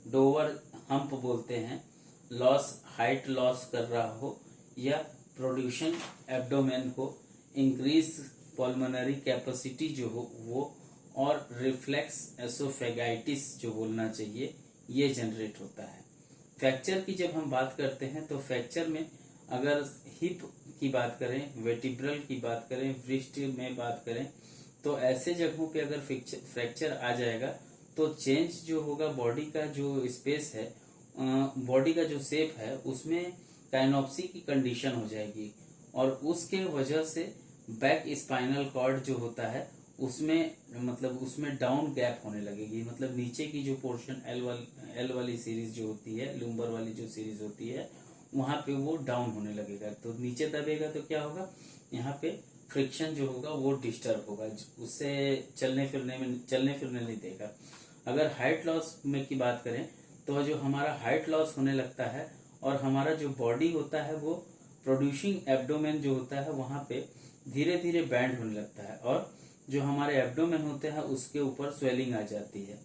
डोवर हम्प बोलते हैं, लॉस, हाइट लॉस कर रहा हो, या प्रोड्यूशन एब्डोमेन हो, इंक्रीज पल्मोनरी कैपेसिटी जो हो वो, और रिफ्लेक्स एसोफेगाइटिस जो बोलना चाहिए ये जनरेट होता है। फ्रैक्चर की जब हम बात करते हैं तो फ्रैक्चर में अगर हिप की बात करें, वेटिब्रल की बात करें, व्रिस्ट में बात करें, तो ऐसे जगहों पे अगर फ्रैक्चर आ जाएगा तो चेंज जो होगा बॉडी का जो स्पेस है, बॉडी का जो शेप है उसमें काइनोप्सी की कंडीशन हो जाएगी, और उसके वजह से बैक स्पाइनल कॉर्ड जो होता है उसमें मतलब उसमें डाउन गैप होने लगेगी, मतलब नीचे की जो पोर्शन एल वाली सीरीज जो होती है, लुम्बर वाली जो सीरीज होती है वहां पे वो डाउन होने लगेगा। तो नीचे दबेगा तो क्या होगा, यहाँ पे फ्रिक्शन जो होगा वो डिस्टर्ब होगा, उससे चलने फिरने नहीं देगा। अगर हाइट लॉस में की बात करें तो जो हमारा हाइट लॉस होने लगता है और हमारा जो बॉडी होता है वो प्रोड्यूसिंग एब्डोमेन जो होता है वहां पे धीरे धीरे बैंड होने लगता है, और जो हमारे एब्डोमेन होते हैं उसके ऊपर स्वेलिंग आ जाती है।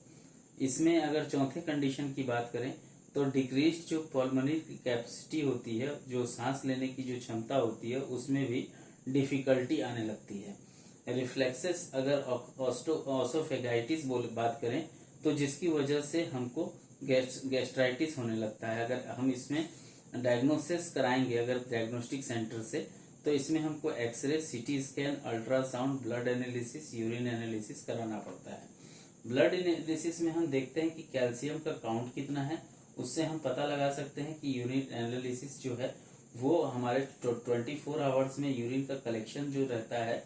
इसमें अगर चौथे कंडीशन की बात करें तो डिक्रीज जो पल्मोनरी कैपेसिटी होती है, जो सांस लेने की जो क्षमता होती है उसमें भी डिफिकल्टी आने लगती है। रिफ्लेक्सेस अगर ऑसोफेगाइटिस बात करें तो जिसकी वजह से हमको गैस्ट्राइटिस होने लगता है। अगर हम इसमें डायग्नोसिस कराएंगे अगर डायग्नोस्टिक सेंटर से, तो इसमें हमको x-ray, CT scan, ultrasound, blood analysis, urine analysis कराना पड़ता है। ब्लड एनालिसिस में हम देखते हैं कि कैल्शियम का काउंट कितना है, उससे हम पता लगा सकते हैं कि यूरिन एनालिसिस जो है वो हमारे 24 आवर्स में यूरिन का कलेक्शन जो रहता है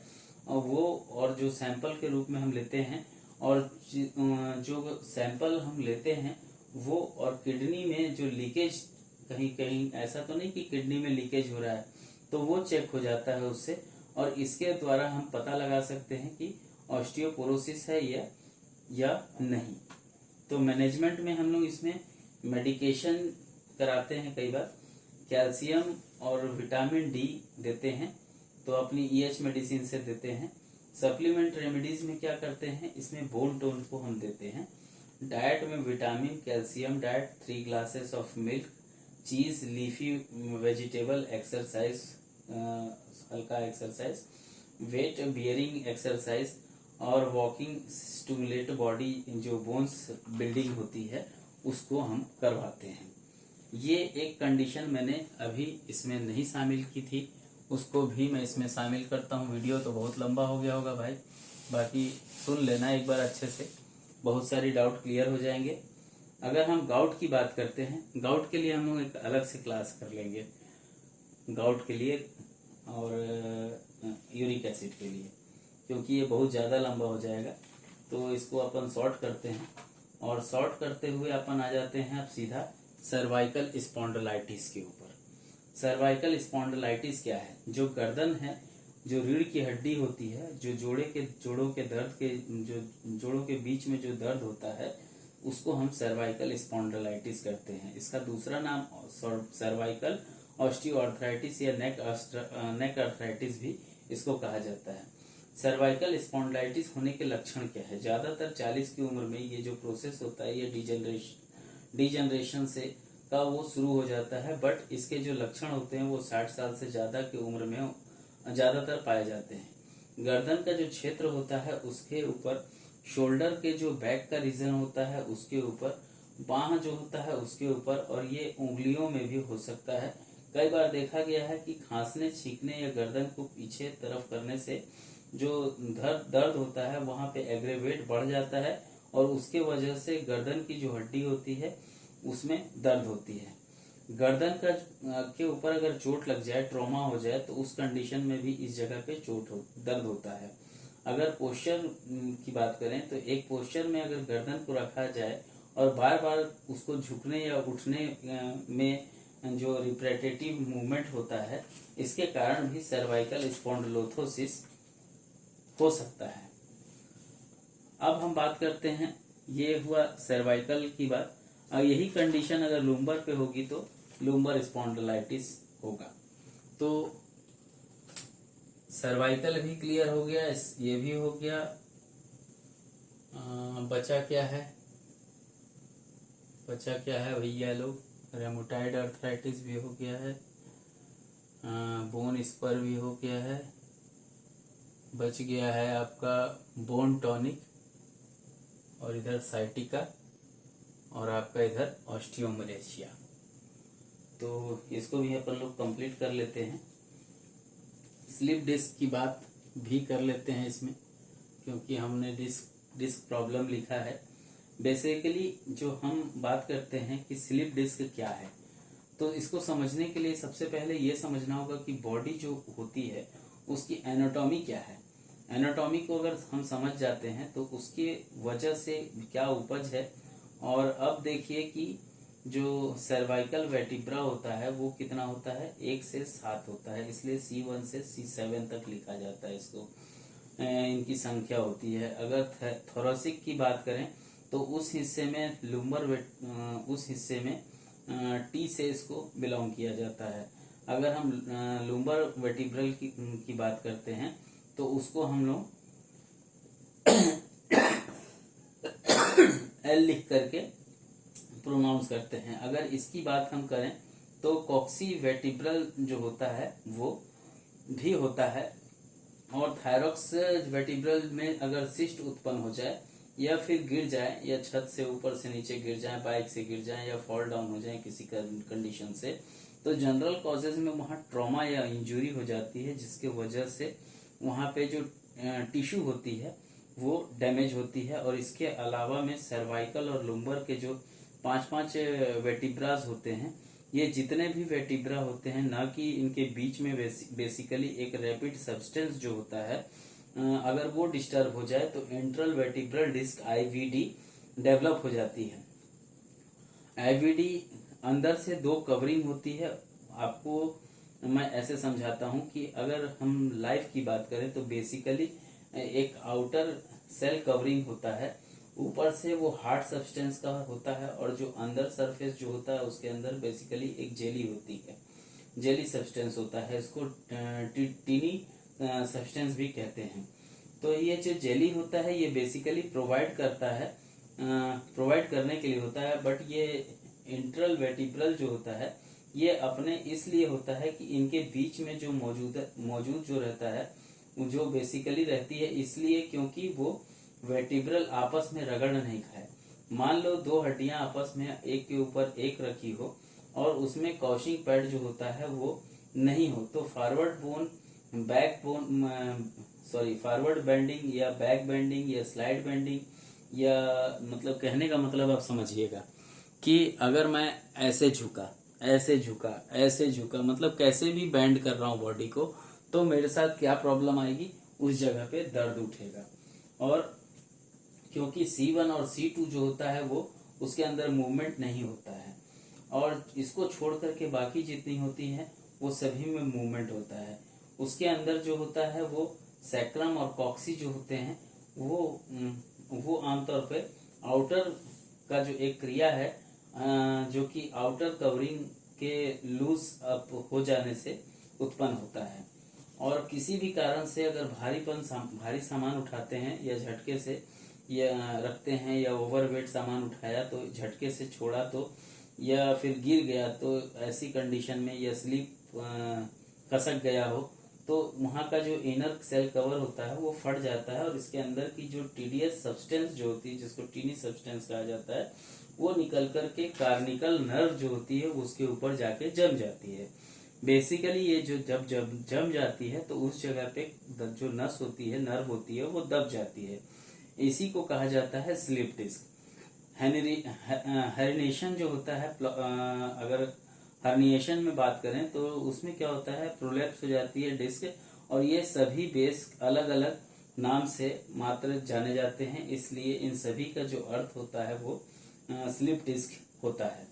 वो, और जो सैंपल के रूप में हम लेते हैं और जो सैंपल हम लेते हैं वो, और किडनी में जो लीकेज, कहीं कहीं ऐसा तो नहीं कि किडनी में लीकेज हो रहा है, तो वो चेक हो जाता है उससे, और इसके द्वारा हम पता लगा सकते हैं कि ऑस्टियोपोरोसिस है या नहीं। तो मैनेजमेंट में हम लोग इसमें मेडिकेशन कराते हैं, कई बार कैल्शियम और विटामिन डी देते हैं, तो अपनी ईएच मेडिसिन से देते हैं। सप्लीमेंट रेमेडीज में क्या करते हैं, इसमें बोन टोन को हम देते हैं। डाइट में vitamin calcium diet, 3 glasses of milk, चीज, लीफी वेजिटेबल, एक्सरसाइज, हल्का एक्सरसाइज, वेट बियरिंग एक्सरसाइज और वॉकिंग स्टिमुलेट बॉडी, जो बोन्स बिल्डिंग होती है उसको हम करवाते हैं। ये एक कंडीशन मैंने अभी इसमें नहीं शामिल की थी, उसको भी मैं इसमें शामिल करता हूँ। वीडियो तो बहुत लंबा हो गया होगा भाई, बाकी सुन लेना एक बार अच्छे से, बहुत सारी डाउट क्लियर हो जाएंगे। अगर हम गाउट की बात करते हैं, गाउट के लिए हम लोग एक अलग से क्लास कर लेंगे, गाउट के लिए और यूरिक एसिड के लिए, क्योंकि ये बहुत ज़्यादा लंबा हो जाएगा, तो इसको अपन शॉर्ट करते हैं। और शॉर्ट करते हुए अपन आ जाते हैं अब सीधा सर्वाइकल स्पॉन्डिलाइटिस के ऊपर। सर्वाइकल स्पॉन्डिलाइटिस क्या है? जो गर्दन है, जो रीढ़ की हड्डी होती है, जो जोड़ों के दर्द के, जो जोड़ों के बीच में जो दर्द होता है, उसको हम सर्वाइकल स्पॉन्डिलाइटिस करते हैं। इसका दूसरा नाम सर्वाइकल ऑस्टियोआर्थराइटिस या नेक अर्थराइटिस भी इसको कहा जाता है। सर्वाइकल स्पॉन्डिलाइटिस होने के लक्षण क्या है? ज्यादातर 40 की उम्र में ये जो प्रोसेस होता है, ये डिजनरेशन से का वो शुरू हो जाता है, बट इसके जो लक्षण होते हैं वो 60 साल से ज्यादा की उम्र में ज्यादातर पाए जाते हैं। गर्दन का जो क्षेत्र होता है उसके ऊपर, शोल्डर के जो बैक का रीजन होता है उसके ऊपर, बाह जो होता है उसके ऊपर, और ये उंगलियों में भी हो सकता है। कई बार देखा गया है कि खांसने, छींकने या गर्दन को पीछे तरफ करने से जो दर्द होता है वहां पे एग्रेवेट बढ़ जाता है, और उसके वजह से गर्दन की जो हड्डी होती है उसमें दर्द होती है। गर्दन का के ऊपर अगर चोट लग जाए, ट्रॉमा हो जाए, तो उस कंडीशन में भी इस जगह पे दर्द होता है। अगर पोस्चर की बात करें तो एक पोस्चर में अगर गर्दन को रखा जाए और बार बार उसको झुकने या उठने में जो रिपीटेटिव मूवमेंट होता है, इसके कारण भी सर्वाइकल स्पॉन्डिलोलिथोसिस हो सकता है। अब हम बात करते हैं, ये हुआ सर्वाइकल की बात। यही कंडीशन अगर लुम्बर पे होगी तो लुम्बर स्पॉन्डिलाइटिस होगा। तो सर्वाइकल भी क्लियर हो गया, ये भी हो गया। बचा क्या है भैया लोग? रेमोटाइड अर्थराइटिस भी हो गया है, बोन स्पर भी हो गया है, बच गया है आपका बोन टॉनिक, और इधर साइटिका, और आपका इधर ऑस्टियोमलेशिया। तो इसको भी अपन लोग कंप्लीट कर लेते हैं। स्लिप डिस्क की बात भी कर लेते हैं इसमें, क्योंकि हमने डिस्क प्रॉब्लम लिखा है। बेसिकली जो हम बात करते हैं कि स्लिप डिस्क क्या है, तो इसको समझने के लिए सबसे पहले ये समझना होगा कि बॉडी जो होती है उसकी एनाटॉमी क्या है। एनाटॉमी को अगर हम समझ जाते हैं तो उसकी वजह से क्या उपज है। और अब देखिए कि जो सर्वाइकल वर्टिब्रा होता है वो कितना होता है? 1 से 7 होता है, इसलिए C1 से C7 तक लिखा जाता है इसको, इनकी संख्या होती है। अगर थोरेसिक की बात करें तो उस हिस्से में उस हिस्से में T से इसको बिलोंग किया जाता है। अगर हम लुम्बर वर्टिब्रल की बात करते हैं तो उसको हम लोग L लिख करके प्रोनाउंस करते हैं। अगर इसकी बात हम करें तो कॉक्सी वर्टिब्रल जो होता है वो भी होता है। और थायरॉक्स वर्टिब्रल में अगर सिस्ट उत्पन्न हो जाए या फिर गिर जाए, या छत से ऊपर से नीचे गिर जाए, बाइक से गिर जाए, या फॉल डाउन हो जाए किसी कंडीशन से, तो जनरल कॉजेज में वहाँ ट्रॉमा या इंजुरी हो जाती है, जिसके वजह से वहाँ पे जो टिश्यू होती है वो डैमेज होती है। और इसके अलावा में सर्वाइकल और लुम्बर के जो 5 वेटिब्राज होते हैं, ये जितने भी वेटिब्रा होते हैं, ना कि इनके बीच में बेसिकली एक रैपिड सब्सटेंस जो होता है अगर वो डिस्टर्ब हो जाए तो इंट्रल वर्टिब्रल डिस्क आईवीडी डेवलप हो जाती है। आईवीडी अंदर से दो कवरिंग होती है। आपको मैं ऐसे समझाता हूं कि अगर हम लाइफ की बात करें तो बेसिकली एक आउटर सेल कवरिंग होता है, ऊपर से वो हार्ड सब्सटेंस का होता है, और जो अंदर सरफेस जो होता है उसके अंदर बेसिकली एक जेली होती है, जेली सब्सटेंस होता है। इसको टीनी सब्सटेंस भी कहते हैं। तो ये जो जेली होता है ये बेसिकली प्रोवाइड करता है, प्रोवाइड करने के लिए होता है, बट ये इंट्रल वर्टिब्रल जो होता है ये अपने इसलिए होता है कि इनके बीच में जो मौजूद जो रहता है, जो बेसिकली रहती है इसलिए क्योंकि वो वर्टिब्रल आपस में रगड़ नहीं खाए। मान लो दो हड्डियां आपस में एक के ऊपर एक रखी हो और उसमें कॉशिंग पैड जो होता है वो नहीं हो, तो forward bone, back bone, forward bending या बैक बेंडिंग या स्लाइड बेंडिंग, या मतलब कहने का मतलब आप समझिएगा कि अगर मैं ऐसे झुका, ऐसे झुका, ऐसे झुका, मतलब कैसे भी बेंड कर रहा हूं बॉडी को, तो मेरे साथ क्या प्रॉब्लम आएगी, उस जगह पे दर्द उठेगा। और क्योंकि C1 और C2 जो होता है वो उसके अंदर मूवमेंट नहीं होता है, और इसको छोड़ करके बाकी जितनी होती है वो सभी में मूवमेंट होता है। उसके अंदर जो होता है वो सैक्रम और कॉक्सी जो होते हैं वो आमतौर पे आउटर का जो एक क्रिया है, जो कि आउटर कवरिंग के लूज अप हो जाने से उत्पन्न होता है। और किसी भी कारण से अगर भारी सामान उठाते हैं या झटके से या रखते हैं, या ओवरवेट सामान उठाया तो झटके से छोड़ा तो, या फिर गिर गया तो ऐसी कंडीशन में, या स्लिप खसक गया हो, तो वहाँ का जो इनर सेल कवर होता है वो फट जाता है, और इसके अंदर की जो टीडीएस सब्सटेंस जो होती है, जिसको टीनी सब्सटेंस कहा जाता है, वो निकल करके कार्निकल नर्व जो होती है उसके ऊपर जाके जम जाती है। बेसिकली ये जो जब जम जाती है तो उस जगह पे जो नस होती है, नर्व होती है, वो दब जाती है। इसी को कहा जाता है स्लिप डिस्क। हर्निएशन जो होता है, अगर हर्निएशन में बात करें तो उसमें क्या होता है, प्रोलैप्स हो जाती है डिस्क, और ये सभी बेस अलग अलग नाम से मात्र जाने जाते हैं, इसलिए इन सभी का जो अर्थ होता है वो स्लिप डिस्क होता है।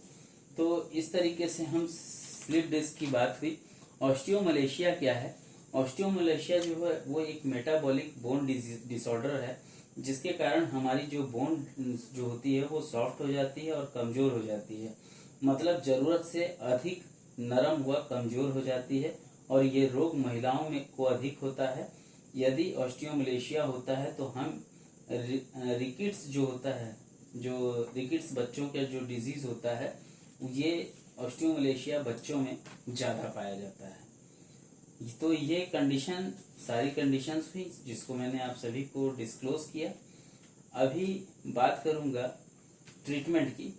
तो इस तरीके से हम स्लिप डिस्क की बात हुई। ऑस्टियोमलेशिया क्या है? ऑस्टियोमलेशिया जो है वो एक मेटाबॉलिक बोन डिसऑर्डर है, जिसके कारण हमारी जो बोन जो होती है वो सॉफ्ट हो जाती है और कमजोर हो जाती है, मतलब जरूरत से अधिक नरम व कमजोर हो जाती है, और ये रोग महिलाओं में को अधिक होता है। यदि ऑस्टियोमलेशिया होता है तो हम रिकिट्स जो होता है, जो रिकिट्स बच्चों का जो डिजीज होता है, ये ऑस्टियोमलेशिया बच्चों में ज्यादा पाया जाता है। तो ये कंडीशन, सारी कंडीशंस हुई जिसको मैंने आप सभी को डिस्क्लोज किया। अभी बात करूंगा ट्रीटमेंट की,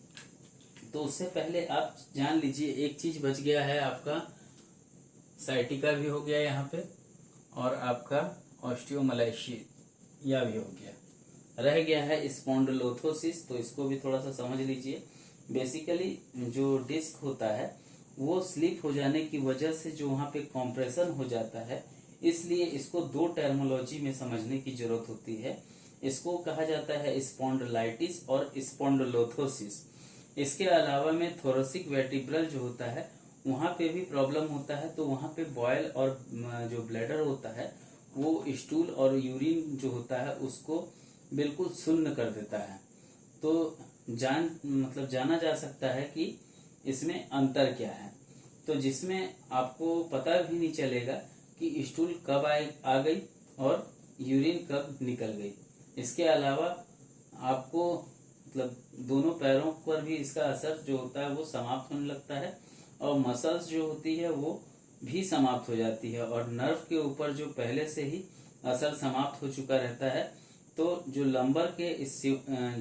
तो उससे पहले आप जान लीजिए एक चीज बच गया है आपका, साइटिका भी हो गया यहाँ पे, और आपका ऑस्टियोमलेशिया भी हो गया, रह गया है स्पॉन्डिलोलिथोसिस। तो इसको भी थोड़ा सा समझ लीजिए। बेसिकली जो डिस्क होता है वो स्लिप हो जाने की वजह से जो वहाँ पे कॉम्प्रेशन हो जाता है, इसलिए इसको दो टर्मोलॉजी में समझने की जरूरत होती है। इसको कहा जाता है स्पॉन्डिलाइटिस और स्पॉन्डिलोलिथोसिस। इसके अलावा में थोरेसिक वर्टिब्रल जो होता है वहाँ पे भी प्रॉब्लम होता है, तो वहाँ पे बॉयल और जो ब्लैडर होता है वो स्टूल और यूरिन जो होता है उसको बिल्कुल शून्य कर देता है। तो जाना जा सकता है कि इसमें अंतर क्या है, तो जिसमें आपको पता भी नहीं चलेगा कि स्टूल कब आ गई और यूरिन कब निकल गई। इसके अलावा आपको मतलब दोनों पैरों पर भी इसका असर जो होता है वो समाप्त होने लगता है, और मसल्स जो होती है वो भी समाप्त हो जाती है, और नर्व के ऊपर जो पहले से ही असर समाप्त हो चुका रहता है। तो जो लंबर के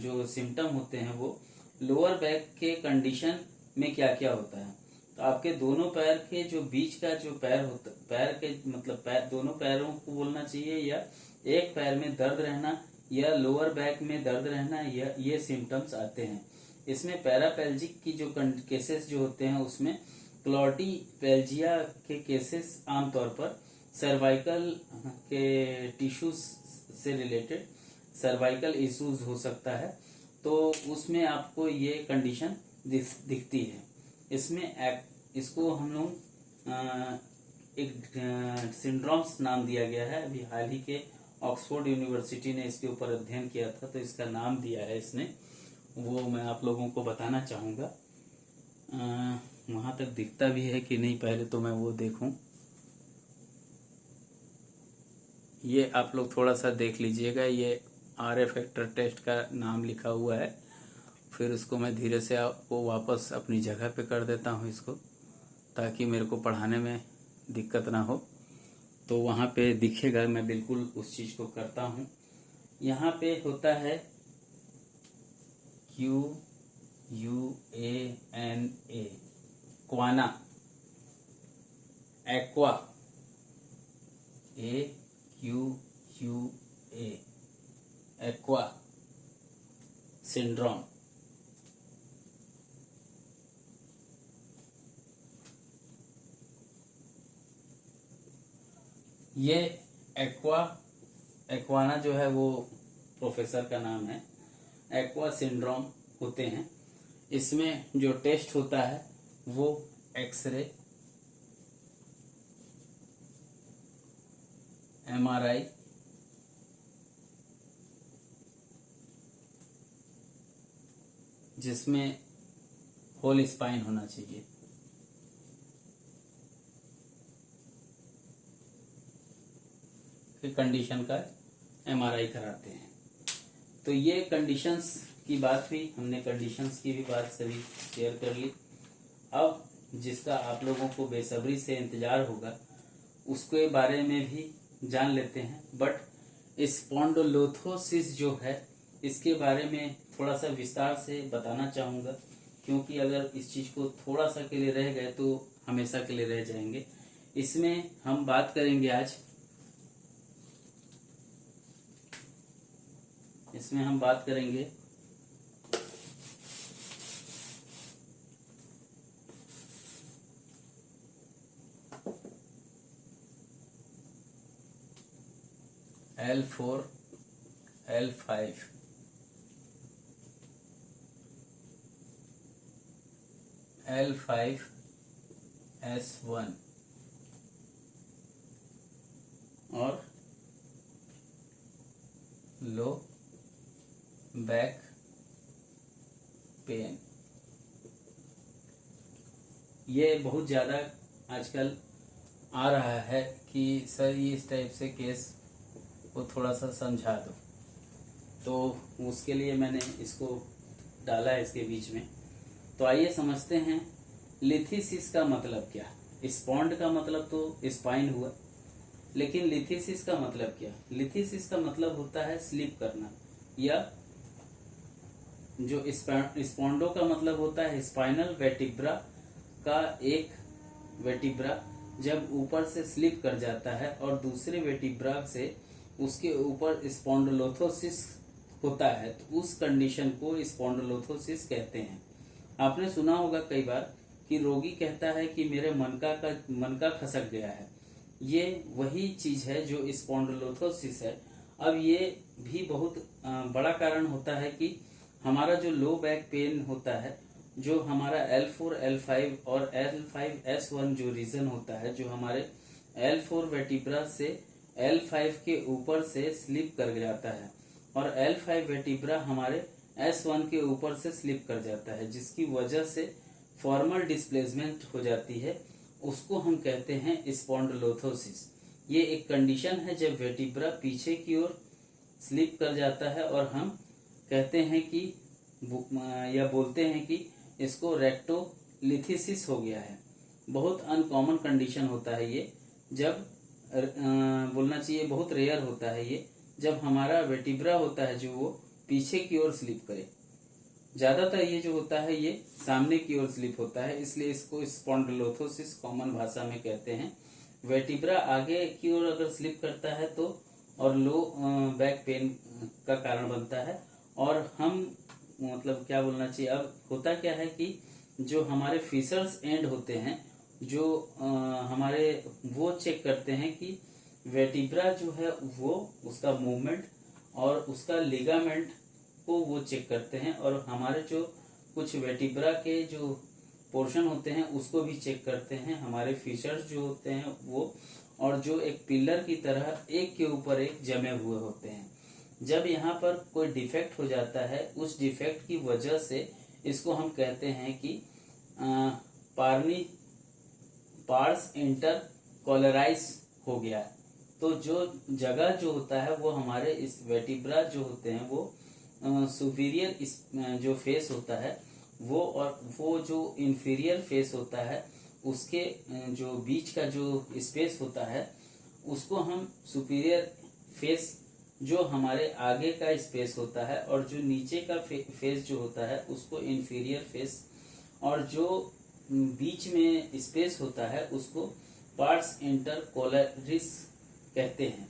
जो सिम्टम होते हैं वो लोअर बैक के कंडीशन में क्या क्या होता है, तो आपके दोनों पैर के जो बीच का जो पैर होता, पैर के मतलब दोनों पैरों को बोलना चाहिए, या एक पैर में दर्द रहना या लोअर बैक में दर्द रहना, ये सिम्टम्स आते हैं। इसमें पैरापेल्जिक की जो केसेस जो होते हैं उसमें क्लॉटीपेल्जिया के केसेस आमतौर पर सर्वाइकल के टिश्यूज से रिलेटेड सर्वाइकल इश्यूज हो सकता है, तो उसमें आपको ये कंडीशन दिखती है। इसमें इसको हम लोग एक सिंड्रोम्स नाम दिया गया है। अभी हाल ही के ऑक्सफोर्ड यूनिवर्सिटी ने इसके ऊपर अध्ययन किया था, तो इसका नाम दिया है इसने, वो मैं आप लोगों को बताना चाहूँगा। वहाँ तक दिखता भी है कि नहीं, पहले तो मैं वो देखूं। ये आप लोग थोड़ा सा देख लीजिएगा, ये RA फैक्टर टेस्ट का नाम लिखा हुआ है। फिर उसको मैं धीरे से आपको वापस अपनी जगह पे कर देता हूँ इसको, ताकि मेरे को पढ़ाने में दिक्कत ना हो। तो वहाँ पे दिखेगा, मैं बिल्कुल उस चीज़ को करता हूँ। यहाँ पे होता है QUANA, क्वाना, एक्वा, AQUA, एक्वा सिंड्रोम। ये एक्वाना जो है वो प्रोफेसर का नाम है, एक्वा सिंड्रोम होते हैं। इसमें जो टेस्ट होता है वो एक्सरे, MRI, जिसमें होल स्पाइन होना चाहिए, कंडीशन का MRI कराते हैं। तो ये कंडीशंस की बात हुई, हमने कंडीशंस की भी बात सभी शेयर कर ली। अब जिसका आप लोगों को बेसब्री से इंतजार होगा उसके बारे में भी जान लेते हैं। बट स्पॉन्डिलोलिथोसिस जो है इसके बारे में थोड़ा सा विस्तार से बताना चाहूँगा, क्योंकि अगर इस चीज़ को थोड़ा सा के लिए रह गए तो हमेशा के लिए रह जाएंगे। इसमें हम बात करेंगे आज, इसमें हम बात करेंगे L4, L5, L5S1 और लो बैक पेन। ये बहुत ज़्यादा आजकल आ रहा है कि सर ये इस टाइप से केस को थोड़ा सा समझा दो, तो उसके लिए मैंने इसको डाला है इसके बीच में। तो आइए समझते हैं लिथीसिस का मतलब क्या। स्पॉन्ड का मतलब तो स्पाइन हुआ, लेकिन लिथीसिस का मतलब क्या। लिथीसिस का मतलब होता है स्लिप करना, या जो स्पॉन्डो का मतलब होता है स्पाइनल वेटिब्रा का एक वेटिब्रा जब ऊपर से स्लिप कर जाता है और दूसरे वेटिब्रा से उसके ऊपर स्पॉन्डिलोलिथोसिस होता है, तो उस कंडीशन को स्पॉन्डिलोलिथोसिस कहते हैं। आपने सुना होगा कई बार कि रोगी कहता है कि मेरे मन का खसक गया है। ये वही चीज है जो स्पॉन्डिलोलिथोसिस है। अब ये भी बहुत बड़ा कारण होता है कि हमारा जो लो बैक पेन होता है, जो हमारा L4, L5 और L5S1 जो रीजन होता है, जो हमारे L4 वेटिब्रा से L5 के ऊपर से स्लिप कर जाता है और L5 वेटिब्रा हमारे S1 के ऊपर से स्लिप कर जाता है, जिसकी वजह से फॉर्मल डिस्प्लेसमेंट हो जाती है, उसको हम कहते हैं स्पॉन्डिलोलिथोसिस। ये एक कंडीशन है जब वेटिब्रा पीछे की ओर स्लिप कर जाता है और हम कहते हैं कि या बोलते हैं कि इसको रेक्टोलिथीसिस हो गया है। बहुत अनकॉमन कंडीशन होता है ये, जब बोलना चाहिए बहुत रेयर होता है ये, जब हमारा वेटिब्रा होता है जो वो पीछे की ओर स्लिप करे। ज्यादातर ये जो होता है ये सामने की ओर स्लिप होता है, इसलिए इसको स्पॉन्डिलोलिथोसिस कॉमन भाषा में कहते हैं। वेटिब्रा आगे की ओर अगर स्लिप करता है तो और लो बैक पेन का कारण बनता है। और हम मतलब क्या बोलना चाहिए, अब होता क्या है कि जो हमारे फिशर्स एंड होते हैं जो हमारे वो चेक करते हैं कि वेटिब्रा जो है वो उसका मूवमेंट और उसका लिगामेंट को वो चेक करते हैं, और हमारे जो कुछ वेटिब्रा के जो पोर्शन होते हैं उसको भी चेक करते हैं, हमारे फीचर्स जो होते हैं वो, और जो एक पिलर की तरह एक के ऊपर एक जमे हुए होते हैं। जब यहाँ पर कोई डिफेक्ट हो जाता है, उस डिफेक्ट की वजह से इसको हम कहते हैं कि पार्नी पार्स इंटर कोलराइज हो गया। तो जो जगह जो होता है वो हमारे इस वेटिब्रा जो होते हैं वो सुपीरियर जो फेस होता है वो, और वो जो इंफीरियर फेस होता है उसके जो बीच का जो स्पेस होता है उसको हम सुपीरियर फेस, जो हमारे आगे का स्पेस होता है, और जो नीचे का फेस जो होता है उसको इंफीरियर फेस, और जो बीच में स्पेस होता है उसको पार्ट्स इंटरकोलरिस कहते हैं।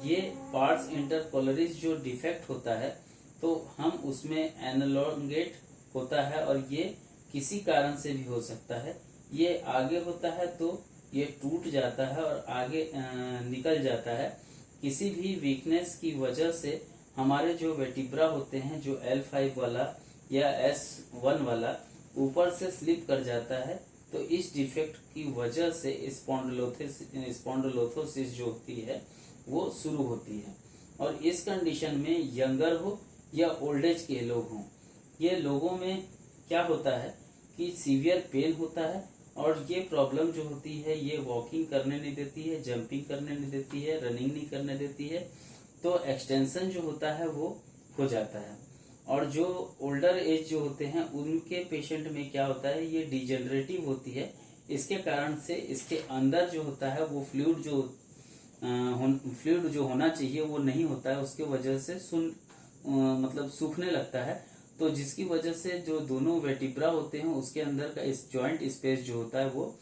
ये पार्ट्स इंटरकोलरिस जो डिफेक्ट होता है तो हम उसमें एनालोंगेट होता है, और ये किसी कारण से भी हो सकता है। ये आगे होता है तो ये टूट जाता है और आगे निकल जाता है। किसी भी वीकनेस की वजह से हमारे जो वेटिब्रा होते हैं, जो L5 वाला या S1 वाला ऊपर से स्लिप कर जाता है, तो इस डिफेक्ट की वजह से स्पॉन्डिलोलिथोसिस जो होती है वो शुरू होती है। और इस कंडीशन में यंगर हो या ओल्ड एज के लोग हों, ये लोगों में क्या होता है कि सीवियर पेन होता है, और ये प्रॉब्लम जो होती है ये वॉकिंग करने नहीं देती है, जंपिंग करने नहीं देती है, रनिंग नहीं करने देती है, तो एक्सटेंशन जो होता है वो हो जाता है। और जो ओल्डर एज जो होते हैं उनके पेशेंट में क्या होता है, ये डिजेनरेटिव होती है। इसके कारण से इसके अंदर जो होता है वो फ्लूइड जो होना चाहिए वो नहीं होता है, उसके वजह से मतलब सूखने लगता है। तो जिसकी वजह से जो दोनों वेटिब्रा होते हैं उसके अंदर का इस जॉइंट स्पेस जो होता है वो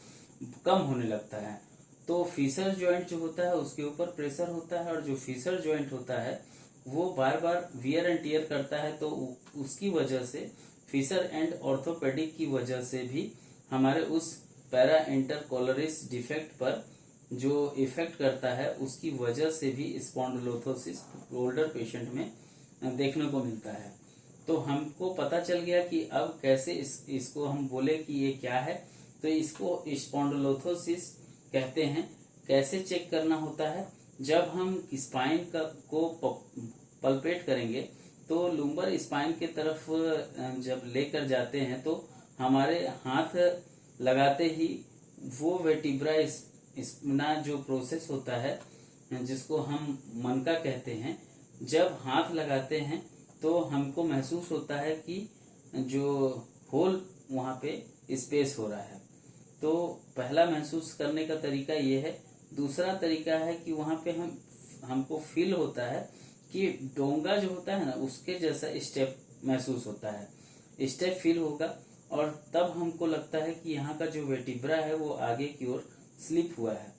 कम होने लगता है। तो फिशर जॉइंट जो होता है उसके ऊपर प्रेशर होता है, और जो फिशर जॉइंट होता है वो बार बार वियर एंड टियर करता है, तो उसकी वजह से फिशर एंड ऑर्थोपेडिक की वजह से भी हमारे उस पैरा इंटरकोलरिस डिफेक्ट पर जो इफेक्ट करता है उसकी वजह से भी स्पॉन्डिलोलिथोसिस ओल्डर पेशेंट में देखने को मिलता है। तो हमको पता चल गया कि अब कैसे इसको हम बोले कि ये क्या है। तो इसको स्पॉन्डिलोलिथोसिस कहते हैं। कैसे चेक करना होता है, जब हम स्पाइन को पल्पेट करेंगे तो लुम्बर स्पाइन के तरफ जब लेकर जाते हैं तो हमारे हाथ लगाते ही वो वेटिब्रा स्पिना जो प्रोसेस होता है जिसको हम मनका कहते हैं, जब हाथ लगाते हैं तो हमको महसूस होता है कि जो होल वहाँ पे स्पेस हो रहा है। तो पहला महसूस करने का तरीका ये है। दूसरा तरीका है कि वहाँ पे हमको फील होता है कि डोंगा जो होता है ना उसके जैसा स्टेप महसूस होता है, स्टेप फील होगा, और तब हमको लगता है कि यहाँ का जो वेटिब्रा है वो आगे की ओर स्लिप हुआ है,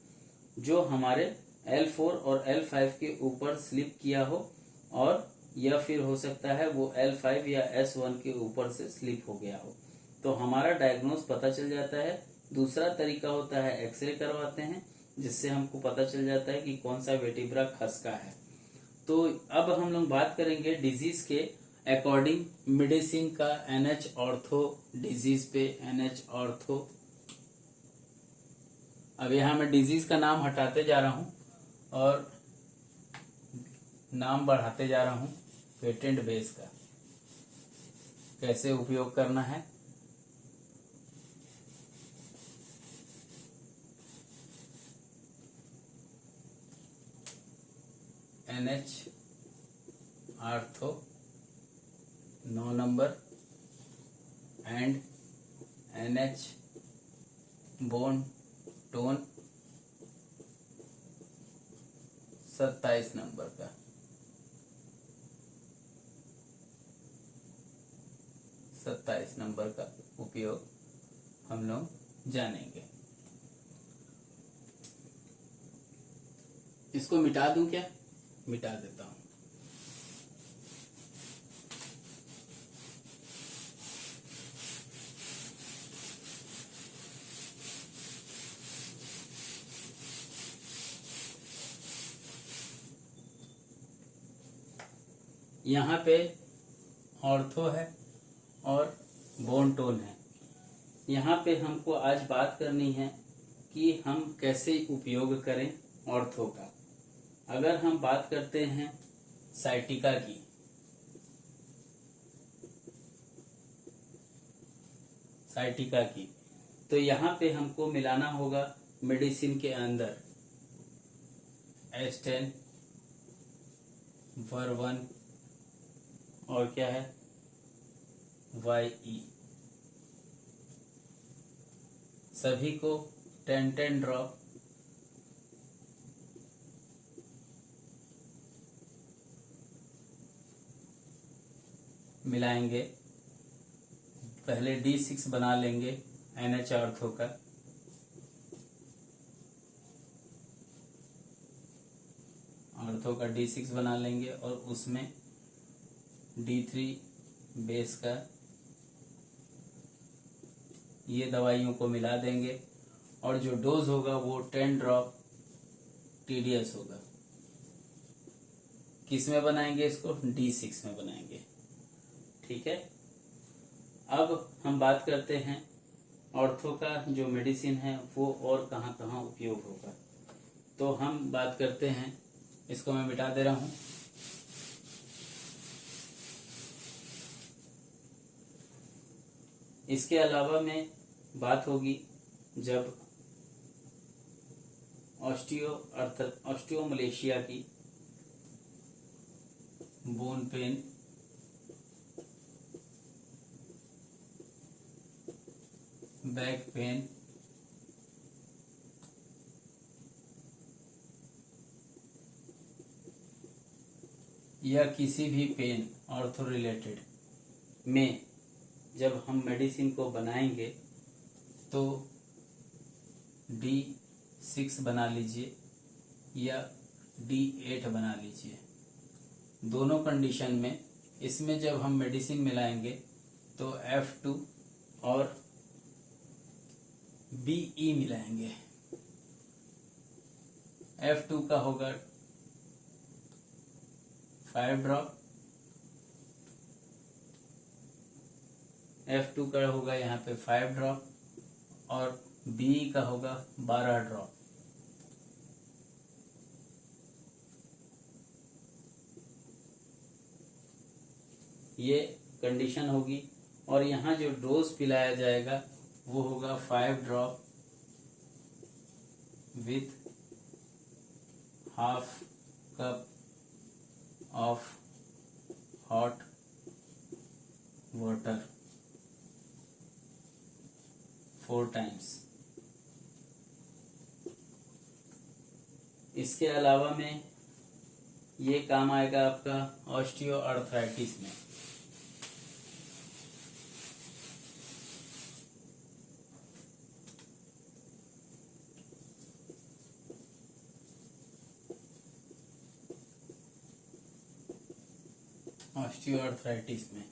जो हमारे L4 और L5 के ऊपर स्लिप किया हो, और या फिर हो सकता है वो L5 या S1 के ऊपर से स्लिप हो गया हो। तो हमारा डायग्नोस पता चल जाता है। दूसरा तरीका होता है एक्सरे करवाते हैं, जिससे हमको पता चल जाता है कि कौन सा वेटिब्रा खसका है। तो अब हम लोग बात करेंगे डिजीज के अकॉर्डिंग मेडिसिन का। NH ऑर्थो डिजीज पे NH ऑर्थो। अब यहाँ मैं डिजीज का नाम हटाते जा रहा हूँ और नाम बढ़ाते जा रहा हूँ पेटेंट बेस का। कैसे उपयोग करना है, NH ortho 9 number and NH bone tone 27 number का। 27 नंबर का उपयोग हम लोग जानेंगे। इसको मिटा दूं क्या? मिटा देता हूं। यहाँ पे ऑर्थो है और बोन टोन है। यहाँ पे हमको आज बात करनी है कि हम कैसे उपयोग करें ऑर्थो का। अगर हम बात करते हैं साइटिका की, तो यहाँ पे हमको मिलाना होगा मेडिसिन के अंदर एस्टेन, वर्वन और क्या है YE, सभी को 10-10 ड्रॉप मिलाएंगे। पहले D6 बना लेंगे NH ऑर्थो का, D6 बना लेंगे और उसमें D3 बेस का ये दवाइयों को मिला देंगे और जो डोज होगा वो 10 ड्रॉप TDS होगा। किस में बनाएंगे इसको? D6 में बनाएंगे। ठीक है। अब हम बात करते हैं ऑर्थो का जो मेडिसिन है वो और कहाँ कहाँ उपयोग होगा। तो हम बात करते हैं, इसको मैं मिटा दे रहा हूं। इसके अलावा में बात होगी जब ऑस्टियोमलेशिया की, बोन पेन, बैक पेन, या किसी भी पेन ऑर्थो रिलेटेड में जब हम मेडिसिन को बनाएंगे तो D6 बना लीजिए या D8 बना लीजिए। दोनों कंडीशन में इसमें जब हम मेडिसिन मिलाएंगे तो F2 और BE मिलाएंगे। F2 का होगा 5 ड्रॉप, F2 का होगा यहाँ पे 5 ड्रॉप और BE का होगा 12 ड्रॉप। ये कंडीशन होगी और यहाँ जो डोज पिलाया जाएगा वो होगा 5 drop with half cup of hot water 4 times. इसके अलावा में ये काम आएगा आपका ऑस्टियोआर्थराइटिस में। ऑस्टियोआर्थराइटिस में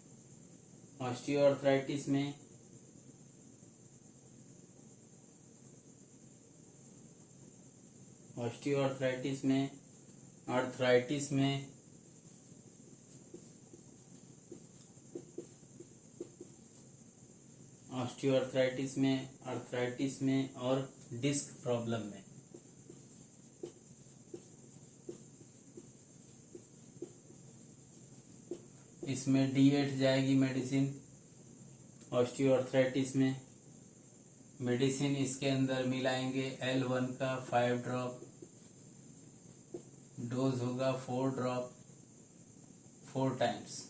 आर्थराइटिस में और डिस्क प्रॉब्लम में इसमें D8 जाएगी मेडिसिन। ऑस्टियोआर्थराइटिस में मेडिसिन इसके अंदर मिलाएंगे L1 का 5 ड्रॉप, डोज होगा 4 drop 4 times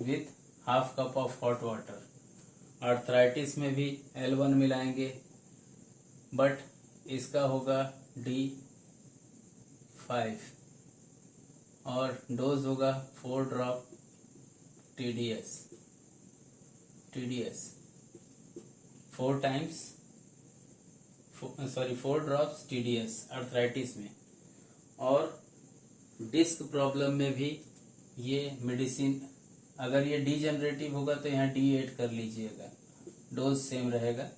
with half cup of hot water. Arthritis में भी L1 मिलाएंगे बट इसका होगा D5 और डोज होगा 4 drop TDS 4 times 4 drops TDS arthritis में। और डिस्क प्रॉब्लम में भी ये मेडिसिन, अगर ये डीजनरेटिव होगा तो यहाँ D8 कर लीजिएगा, डोज सेम रहेगा।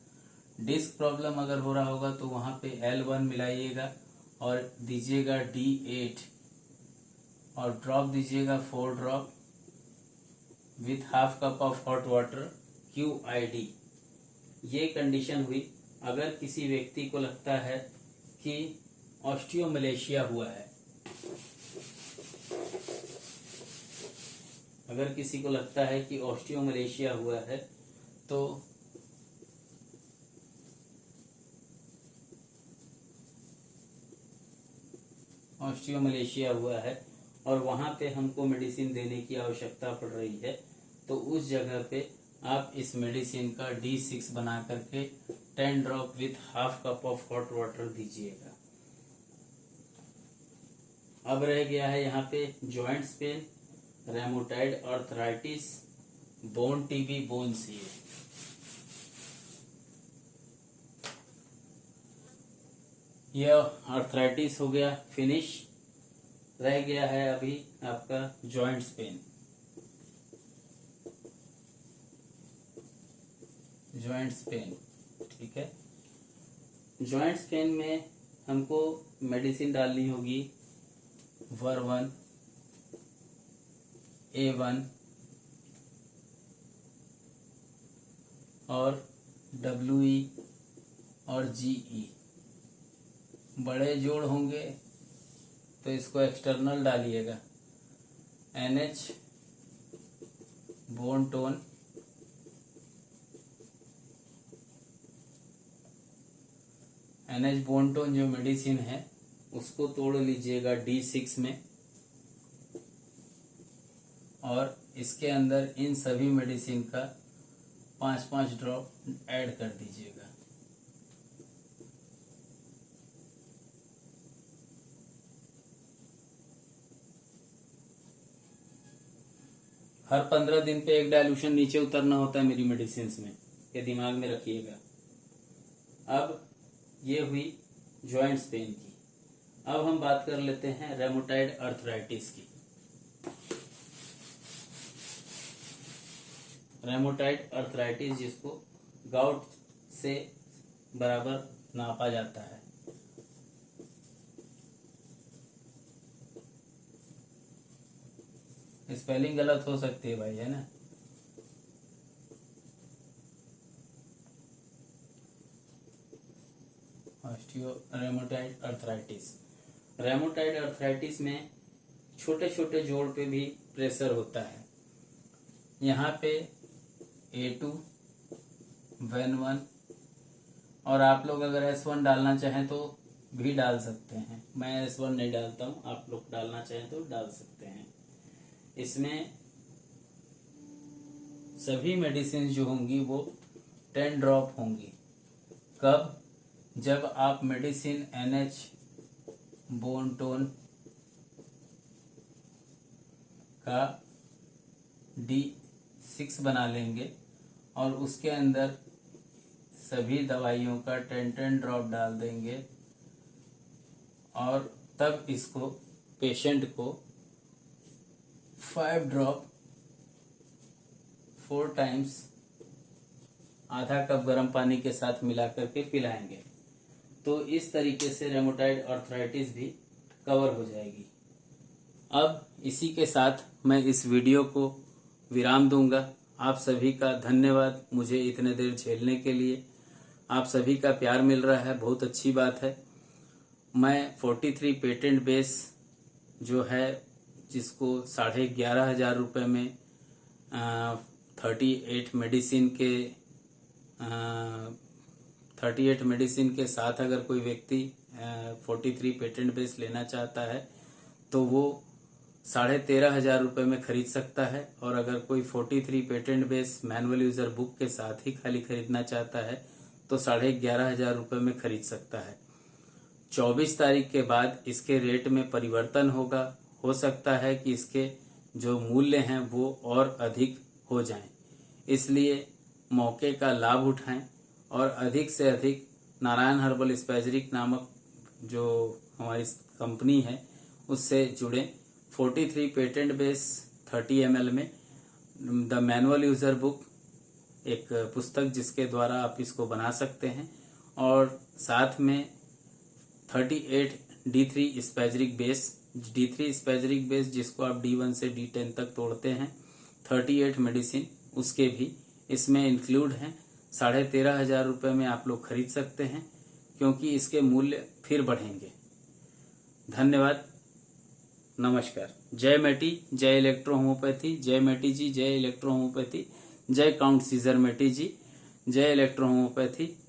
डिस्क प्रॉब्लम अगर हो रहा होगा तो वहाँ पे L1 मिलाइएगा और दीजिएगा D8 और ड्रॉप दीजिएगा 4 drop with half cup of hot water QID। ये कंडीशन हुई अगर किसी व्यक्ति को लगता है कि ऑस्टियोमलेशिया हुआ है, अगर किसी को लगता है कि ऑस्टियोमलेशिया हुआ है तो ऑस्टियोमलेशिया हुआ है और वहाँ पे हमको मेडिसिन देने की आवश्यकता पड़ रही है, तो उस जगह पे आप इस मेडिसिन का D6 बना करके 10 drop with half cup of hot water दीजिएगा। अब रह गया है यहाँ पे joints pain, rheumatoid arthritis, bone TB, bone CA. यह आर्थराइटिस हो गया फिनिश। रह गया है अभी आपका जॉइंट्स पेन। जॉइंट्स पेन, ठीक है। जॉइंट्स पेन में हमको मेडिसिन डालनी होगी वर्वन, A1 और WE और GE। बड़े जोड़ होंगे तो इसको एक्सटर्नल डालिएगा। NH bone tone, NH bone tone जो मेडिसिन है उसको तोड़ लीजिएगा D6 में और इसके अंदर इन सभी मेडिसिन का 5-5 ड्रॉप ऐड कर दीजिएगा। हर 15 दिन पे एक डाइल्यूशन नीचे उतरना होता है मेरी मेडिसिन में, ये दिमाग में रखिएगा। अब ये हुई जॉइंट्स पेन की। अब हम बात कर लेते हैं रेमोटाइड आर्थराइटिस की। रेमोटाइड आर्थराइटिस जिसको गाउट से बराबर नापा जाता है। स्पेलिंग गलत हो सकती है भाई, है ना। रेमोटाइड आर्थराइटिस। रेमोटाइड आर्थराइटिस में छोटे छोटे जोड़ पे भी प्रेशर होता है। यहाँ पे A2, VEN1 और आप लोग अगर S1 डालना चाहें तो भी डाल सकते हैं। मैं S1 नहीं डालता हूँ, आप लोग डालना चाहें तो डाल सकते हैं। इसमें सभी मेडिसिन जो होंगी वो 10 ड्रॉप होंगी। कब? जब आप मेडिसिन NH बोन टोन का D6 बना लेंगे और उसके अंदर सभी दवाइयों का 10-10 ड्रॉप डाल देंगे और तब इसको पेशेंट को 5 ड्रॉप 4 टाइम्स आधा कप गर्म पानी के साथ मिला करके पिलाएंगे। तो इस तरीके से रेमोटाइड आर्थराइटिस भी कवर हो जाएगी। अब इसी के साथ मैं इस वीडियो को विराम दूंगा। आप सभी का धन्यवाद मुझे इतने देर झेलने के लिए। आप सभी का प्यार मिल रहा है, बहुत अच्छी बात है। मैं 43 पेटेंट बेस जो है जिसको 11,500 रुपये में 38 मेडिसिन के साथ अगर कोई व्यक्ति 43 पेटेंट बेस लेना चाहता है तो वो 13,500 रुपये में खरीद सकता है। और अगर कोई 43 patent base manual user book के साथ ही खाली खरीदना चाहता है तो 11,500 रुपये में खरीद सकता है। 24 तारीख के बाद इसके रेट में परिवर्तन होगा। हो सकता है कि इसके जो मूल्य हैं वो और अधिक हो जाएं। इसलिए मौके का लाभ उठाएं और अधिक से अधिक नारायण हर्बल स्पैजरिक नामक जो हमारी कंपनी है उससे जुड़ें। 43 पेटेंट बेस 30 ml में द मैनुअल यूजर बुक एक पुस्तक जिसके द्वारा आप इसको बना सकते हैं और साथ में 38 D3 स्पैजरिक बेस D3 स्पेजरिक बेस जिसको आप D1 से D10 तक तोड़ते हैं, 38 मेडिसिन उसके भी इसमें इंक्लूड हैं। 13,500 रुपये में आप लोग खरीद सकते हैं, क्योंकि इसके मूल्य फिर बढ़ेंगे। धन्यवाद, नमस्कार। जय मेटी, जय इलेक्ट्रो होम्योपैथी, जय मेटी जी, जय इलेक्ट्रो होम्योपैथी, जय काउंट सीजर मेटी जी, जय इलेक्ट्रो होम्योपैथी।